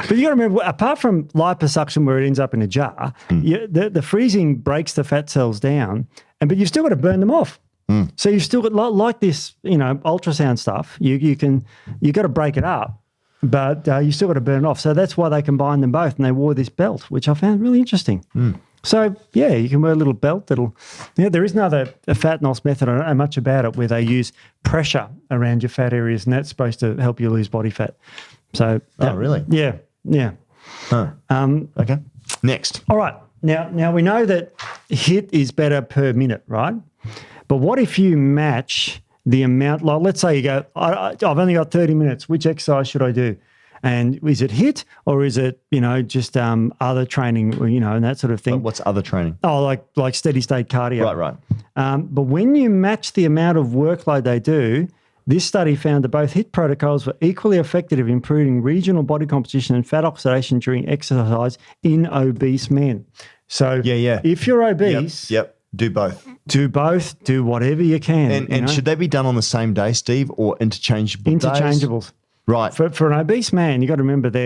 But you got to remember, apart from liposuction where it ends up in a got, the freezing breaks the fat cells down, but you've still got to burn them off. So you've still got, like this, you know, ultrasound stuff, you got to break it up, but you still got to burn it off. So that's why they combine them both, and they wore this belt, which I found really interesting. So, yeah, you can wear a little belt that'll... Yeah, there is another fat loss method, I don't know much about it, where they use pressure around your fat areas, and that's supposed to help you lose body fat. So... Oh, really? Yeah. Huh. Okay. Next. All right. Now we know that HIIT is better per minute, right? But what if you match the amount... Like, let's say you go, I've only got 30 minutes. Which exercise should I do? And is it HIIT or is it, you know, just other training, you know, and that sort of thing? But what's other training? Oh, like steady state cardio. Right. But when you match the amount of workload they do, this study found that both HIIT protocols were equally effective in improving regional body composition and fat oxidation during exercise in obese men. So if you're obese... Yep. Do both. Do whatever you can. And should they be done on the same day, Steve, or interchangeable days? Interchangeables. Right. For an obese man, you got to remember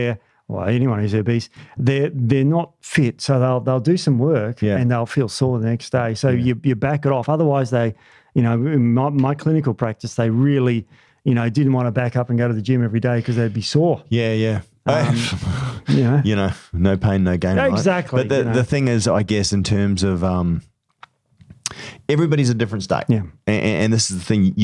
anyone who's obese, they're not fit, so they'll do some work and they'll feel sore the next day. So you back it off. Otherwise, they, you know, in my clinical practice, they really, you know, didn't want to back up and go to the gym every day because they'd be sore. Yeah. You know, no pain, no gain. Exactly. Right? But the thing is, I guess, in terms of everybody's a different state. Yeah. And this is the thing,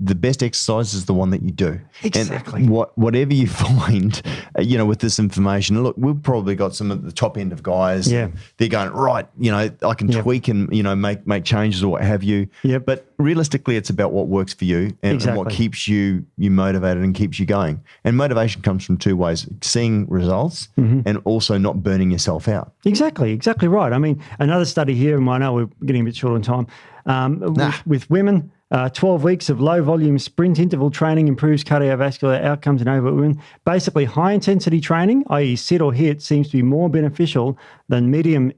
the best exercise is the one that you do. Exactly. And whatever you find, you know, with this information, look, we've probably got some at the top end of guys. Yeah. They're going, right, you know, I can tweak and, you know, make changes or what have you. Yeah. But realistically, it's about what works for you and what keeps you motivated and keeps you going. And motivation comes from two ways, seeing results and also not burning yourself out. Exactly right. I mean, another study here, and I know we're getting a bit short on time, with women, 12 weeks of low-volume sprint interval training improves cardiovascular outcomes in overweight women. Basically, high-intensity training, i.e. SIIT or HIIT, seems to be more beneficial than medium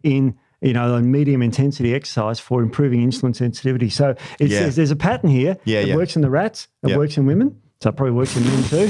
a medium intensity exercise for improving insulin sensitivity. So there's a pattern here. It works in the rats. It works in women. So it probably works in men too.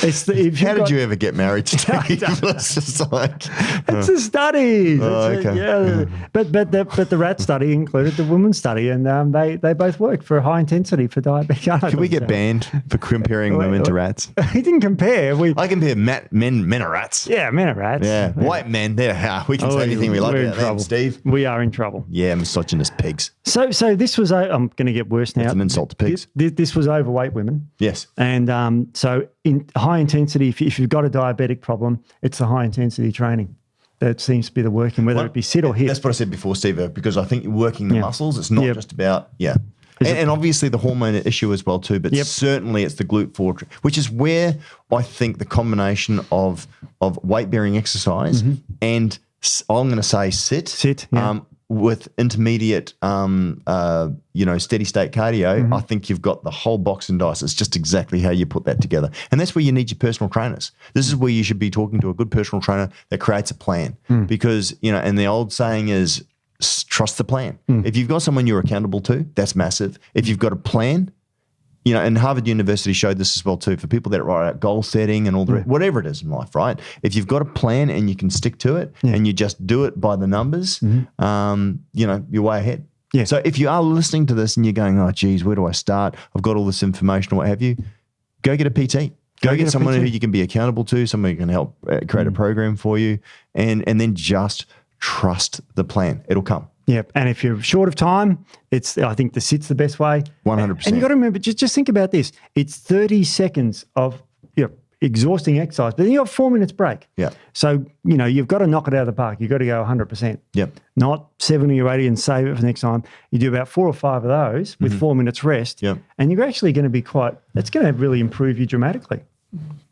How did you ever get married to Steve? It's just like it's a study. okay. But the rat study included the women's study, and they both work for high intensity for diabetic. Can we get banned for comparing women to rats? He didn't compare. I compare men are rats. Yeah, men are rats. Yeah, white men. We can say anything we like about them, Steve. We are in trouble. Yeah, misogynist pigs. So this was I'm going to get worse now. It's an insult to pigs. This was overweight women. Yes, and so in high intensity, if you've got a diabetic problem, it's the high intensity training that seems to be the working, whether it be sit or HIIT. That's what I said before, Steve, because I think you're working the muscles. It's not just about, and obviously the hormone issue as well too, but certainly it's the GLUT4, which is where I think the combination of weight-bearing exercise and I'm going to say SIIT, with intermediate, steady state cardio, I think you've got the whole box and dice. It's just exactly how you put that together. And that's where you need your personal trainers. This is where you should be talking to a good personal trainer that creates a plan because, and the old saying is trust the plan. If you've got someone you're accountable to, that's massive. If you've got a plan, and Harvard University showed this as well too, for people that are at goal setting and all the whatever it is in life, right? If you've got a plan and you can stick to it and you just do it by the numbers, you're way ahead. Yeah. So if you are listening to this and you're going, oh, geez, where do I start? I've got all this information or what have you, go get a PT. Go get someone who you can be accountable to, someone who can help create a program for you, and then just trust the plan. It'll come. Yep. And if you're short of time, I think the SIIT's the best way. 100%. And you got to remember, just think about this. It's 30 seconds of exhausting exercise, but then you have 4 minutes break. Yeah. So, you've got to knock it out of the park. You've got to go 100%. Yep. Not 70 or 80 and save it for next time. You do about 4 or 5 of those with 4 minutes rest. Yep. And you're actually going to be it's going to really improve you dramatically.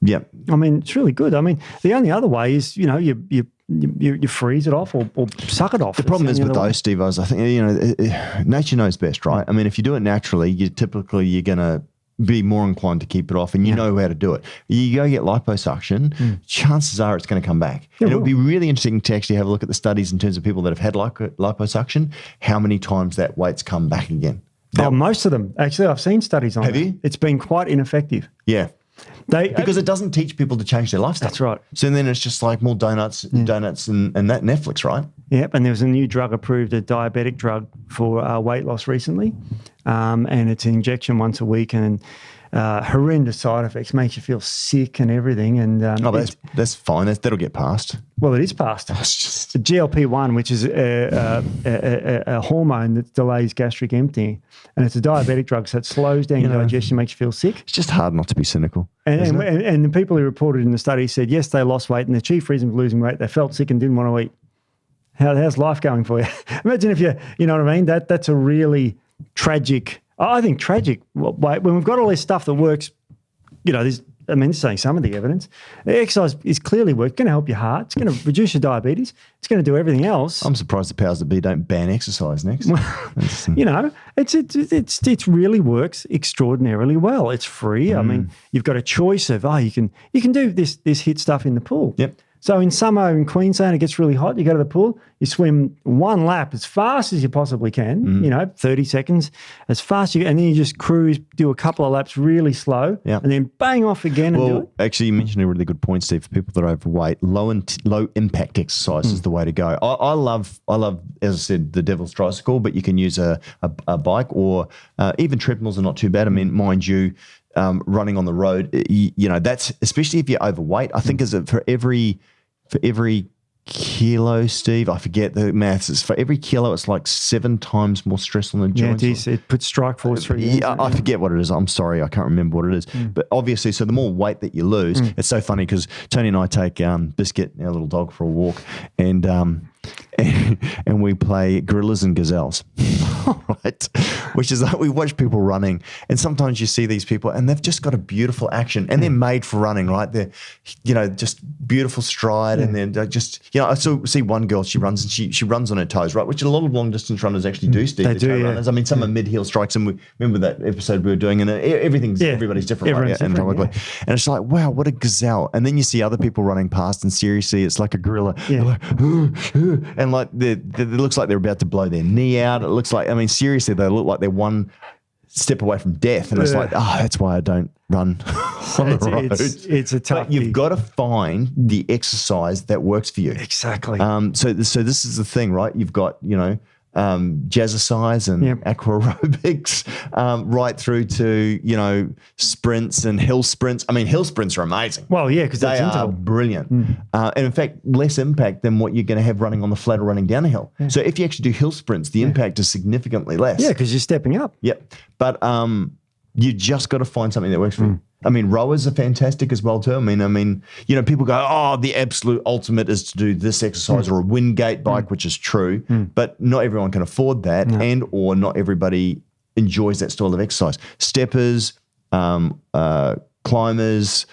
Yep. I mean, it's really good. I mean, the only other way is, you freeze it off or suck it off. The problem is with those, Steve, I think, nature knows best, right? I mean, if you do it naturally, you're going to be more inclined to keep it off and you know how to do it. You go get liposuction, chances are it's going to come back. And it would be really interesting to actually have a look at the studies in terms of people that have had liposuction, how many times that weight's come back again. Most of them. Actually, I've seen studies on that. Have you? It's been quite ineffective. Yeah. Because it doesn't teach people to change their lifestyle. That's right. So then it's just like more donuts and that Netflix, right? Yep. And there was a new drug approved, a diabetic drug for weight loss recently. And it's an injection once a week and horrendous side effects, makes you feel sick and everything. And that's fine. That'll get passed. Well, it is passed. It's just GLP-1, which is a hormone that delays gastric emptying, and it's a diabetic drug, so it slows down your digestion, makes you feel sick. It's just hard not to be cynical. And the people who reported in the study said, yes, they lost weight, and the chief reason for losing weight, they felt sick and didn't want to eat. How's life going for you? Imagine if you know what I mean? That's a really tragic. I think tragic. When we've got all this stuff that works, just saying some of the evidence. Exercise is clearly working. It's going to help your heart. It's going to reduce your diabetes. It's going to do everything else. I'm surprised the powers that be don't ban exercise next. It really works extraordinarily well. It's free. I mean, you've got a choice of you can do this HIIT stuff in the pool. Yep. So in summer in Queensland, it gets really hot. You go to the pool, you swim one lap as fast as you possibly can, 30 seconds, as fast as you can, and then you just cruise, do a couple of laps really slow, and then bang off again and do it. Actually, you mentioned a really good point, Steve, for people that are overweight. Low impact exercise is the way to go. I love, as I said, the devil's tricycle, but you can use a bike or even treadmills are not too bad. I mean, mind you, running on the road, that's, especially if you're overweight, I think for every kilo, Steve, I forget the maths, it's for every kilo, it's like 7 times more stress on the joints. Yeah, it is. It puts strike force through you. Yeah, I forget what it is. I'm sorry, I can't remember what it is. But obviously, so the more weight that you lose, it's so funny because Tony and I take Biscuit, our little dog, for a walk, and we play gorillas and gazelles, right? Which is like we watch people running, and sometimes you see these people, and they've just got a beautiful action, and they're made for running, right? They're, just beautiful stride, and then just, I see one girl, she runs and she runs on her toes, right? Which a lot of long distance runners actually do, Steve. They do, runners. I mean, some are mid heel strikes, and we remember that episode we were doing, and everybody's different, Everyone's right? different, And it's like, wow, what a gazelle! And then you see other people running past, and seriously, it's like a gorilla, like, and and like it looks like they're about to blow their knee out. It looks like, I mean, seriously, they look like they're one step away from death. And it's like, that's why I don't run on the road. It's a tough. But you've got to find the exercise that works for you. Exactly. So this is the thing, right? You've got, jazzercise and aqua aerobics, right through to, sprints and hill sprints. I mean, hill sprints are amazing. Well, yeah, because they are brilliant. And in fact, less impact than what you're going to have running on the flat or running down a hill. So if you actually do hill sprints, the impact is significantly less. Yeah, because you're stepping up. Yep. But you just got to find something that works for you. I mean, rowers are fantastic as well too. I mean, people go, oh, the absolute ultimate is to do this exercise or a Wingate bike, which is true, but not everyone can afford that, and or not everybody enjoys that style of exercise. Steppers, climbers,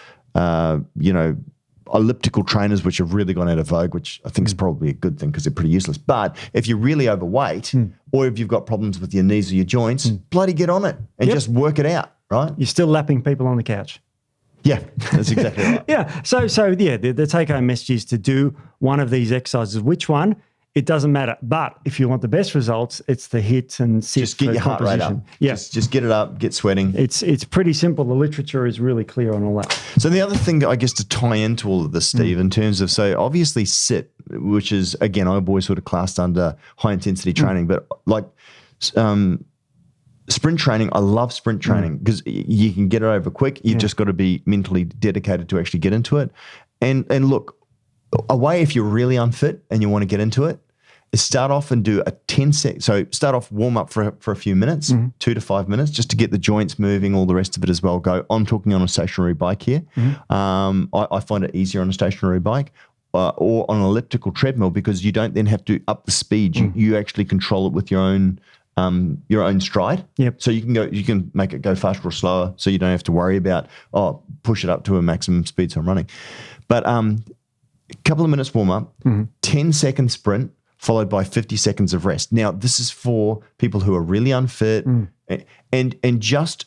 elliptical trainers, which have really gone out of vogue, which I think is probably a good thing because they're pretty useless. But if you're really overweight or if you've got problems with your knees or your joints, bloody get on it and just work it out, right? You're still lapping people on the couch. Yeah, that's exactly right. Yeah. So the take-home message is to do one of these exercises. Which one? It doesn't matter. But if you want the best results, it's the HIIT and SIIT. Just get your heart rate up. Yeah. Just get it up, get sweating. It's pretty simple. The literature is really clear on all that. So the other thing, I guess, to tie into all of this, Steve, in terms of, so obviously SIIT, which is, again, I've always sort of classed under high-intensity training, but like sprint training, I love sprint training because you can get it over quick. You've just got to be mentally dedicated to actually get into it. And look, a way if you're really unfit and you want to get into it, is start off and do a 10-second. So start off, warm up for a few minutes, 2 to 5 minutes, just to get the joints moving, all the rest of it as well. I'm talking on a stationary bike here. I find it easier on a stationary bike or on an elliptical treadmill because you don't then have to up the speed. You actually control it with your own stride. Yep. So you can make it go faster or slower, so you don't have to worry about push it up to a maximum speed so I'm running. But a couple of minutes warm up, 10-second sprint, followed by 50 seconds of rest. Now, this is for people who are really unfit and just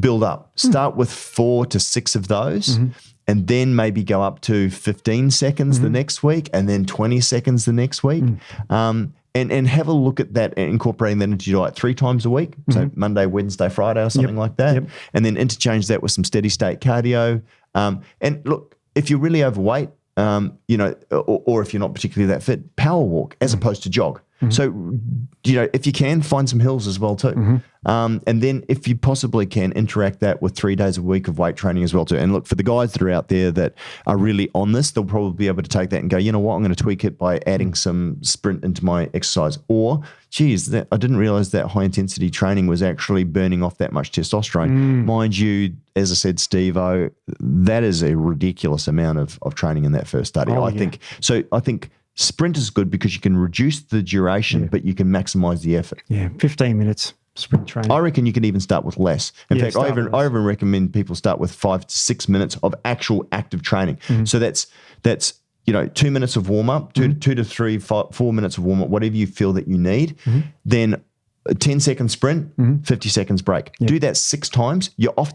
build up. Start with 4 to 6 of those and then maybe go up to 15 seconds the next week and then 20 seconds the next week. And have a look at that and incorporating that into your diet 3 times a week. So Monday, Wednesday, Friday or something like that. And then interchange that with some steady state cardio. And look, if you're really overweight, or if you're not particularly that fit, power walk as opposed to jog. So, if you can, find some hills as well too. And then if you possibly can, interact that with 3 days a week of weight training as well too. And look, for the guys that are out there that are really on this, they'll probably be able to take that and go, you know what, I'm going to tweak it by adding some sprint into my exercise. Or, geez, I didn't realize that high intensity training was actually burning off that much testosterone. Mind you, as I said, Steve-O, that is a ridiculous amount of training in that first study. I think sprint is good because you can reduce the duration, but you can maximize the effort. Yeah, 15 minutes sprint training. I reckon you can even start with less. In fact, I even recommend people start with 5 to 6 minutes of actual active training. So that's 2 minutes of warm up, 2 to 3, 4 minutes of warm up, whatever you feel that you need. Then a 10-second sprint, 50 seconds break. Do that 6 times. You're off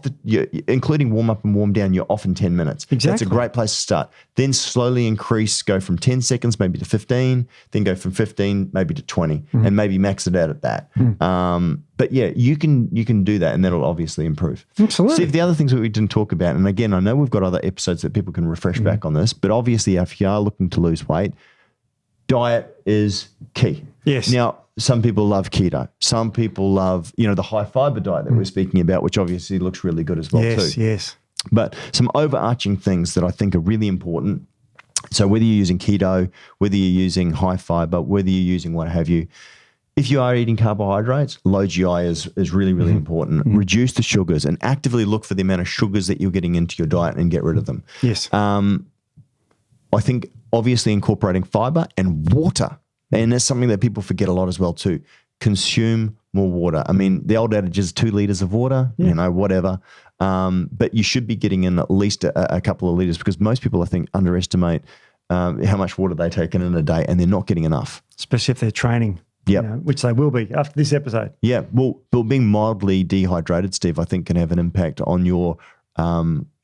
including warm up and warm down, you're off in 10 minutes. Exactly. That's a great place to start. Then slowly increase, go from 10 seconds maybe to 15, then go from 15 maybe to 20, and maybe max it out at that. But yeah, you can do that, and that'll obviously improve. Absolutely. Steve, the other things that we didn't talk about, and again, I know we've got other episodes that people can refresh back on this, but obviously if you are looking to lose weight, diet is key. Yes. Now, some people love keto. Some people love, the high fiber diet that we're speaking about, which obviously looks really good as well too. Yes. But some overarching things that I think are really important. So whether you're using keto, whether you're using high fiber, whether you're using what have you, if you are eating carbohydrates, low GI is really, really important. Reduce the sugars and actively look for the amount of sugars that you're getting into your diet and get rid of them. Yes. I think obviously incorporating fiber and water. And that's something that people forget a lot as well too. Consume more water. I mean, the old adage is 2 liters of water, whatever. But you should be getting in at least a couple of liters because most people, I think, underestimate how much water they take in a day and they're not getting enough. Especially if they're training. Which they will be after this episode. Yeah. Well, being mildly dehydrated, Steve, I think can have an impact on your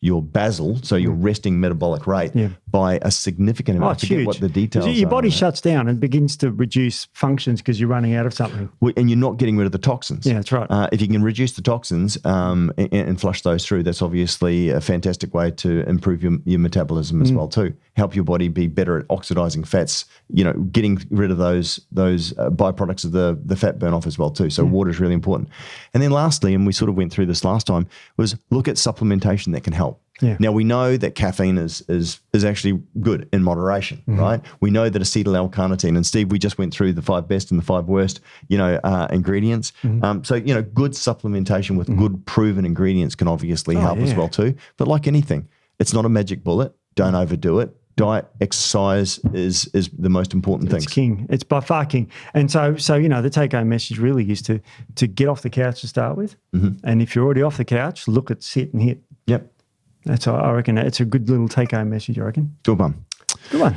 your basal, so your resting metabolic rate, by a significant amount. It's huge. What the details are. Your body shuts down and begins to reduce functions because you're running out of something. And you're not getting rid of the toxins. Yeah, that's right. If you can reduce the toxins and flush those through, that's obviously a fantastic way to improve your metabolism as well too. Help your body be better at oxidizing fats, getting rid of those byproducts of the fat burn off as well too. So water is really important. And then lastly, and we sort of went through this last time, was look at supplementation that can help. Yeah. Now we know that caffeine is actually good in moderation, right? We know that 𝗖𝗿𝗱𝗶𝗶𝗃, and Steve, we just went through the 5 best and the 5 worst, ingredients. So good supplementation with good proven ingredients can obviously help as well too. But like anything, it's not a magic bullet. Don't overdo it. Diet, exercise is the most important thing. It's king. It's by far king. And so the take-home message really is to get off the couch to start with. And if you're already off the couch, look at SIIT and HIIT. Yep. That's I reckon it's a good little take-home message, I reckon. Good one. Good one.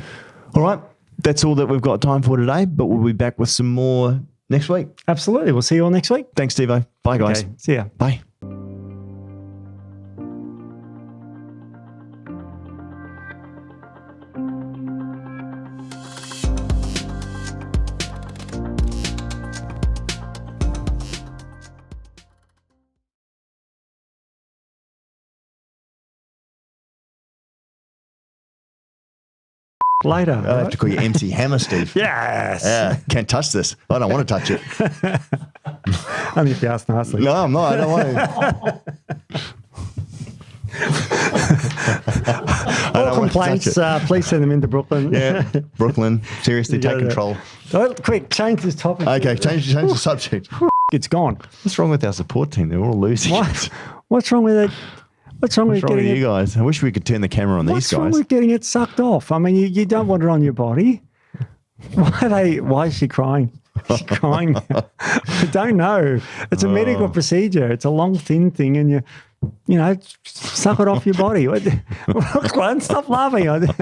All right. That's all that we've got time for today, but we'll be back with some more next week. Absolutely. We'll see you all next week. Thanks, Steve-O. Bye, guys. Okay. See ya. Bye. Later. I have to call you 𝗖𝗿𝗱𝗶𝗃, Steve. Yes. Yeah, can't touch this. I don't want to touch it. Only if you ask nicely. No, I'm not. I don't want to. All complaints, please send them into Brooklyn. Yeah, Brooklyn. Seriously, take control. Oh, quick, change this topic. Okay, change the subject. It's gone. What's wrong with our support team? They're all losing. What? What's wrong with it? What's wrong with getting you guys? I wish we could turn the camera on these guys. What's wrong with getting it sucked off? I mean, you don't want it on your body. Why is she crying? She's crying now. I don't know. It's a medical procedure. It's a long, thin thing, and you suck it off your body. Stop laughing. I don't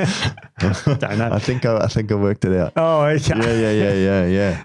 know. I think I worked it out. Oh, okay. Yeah.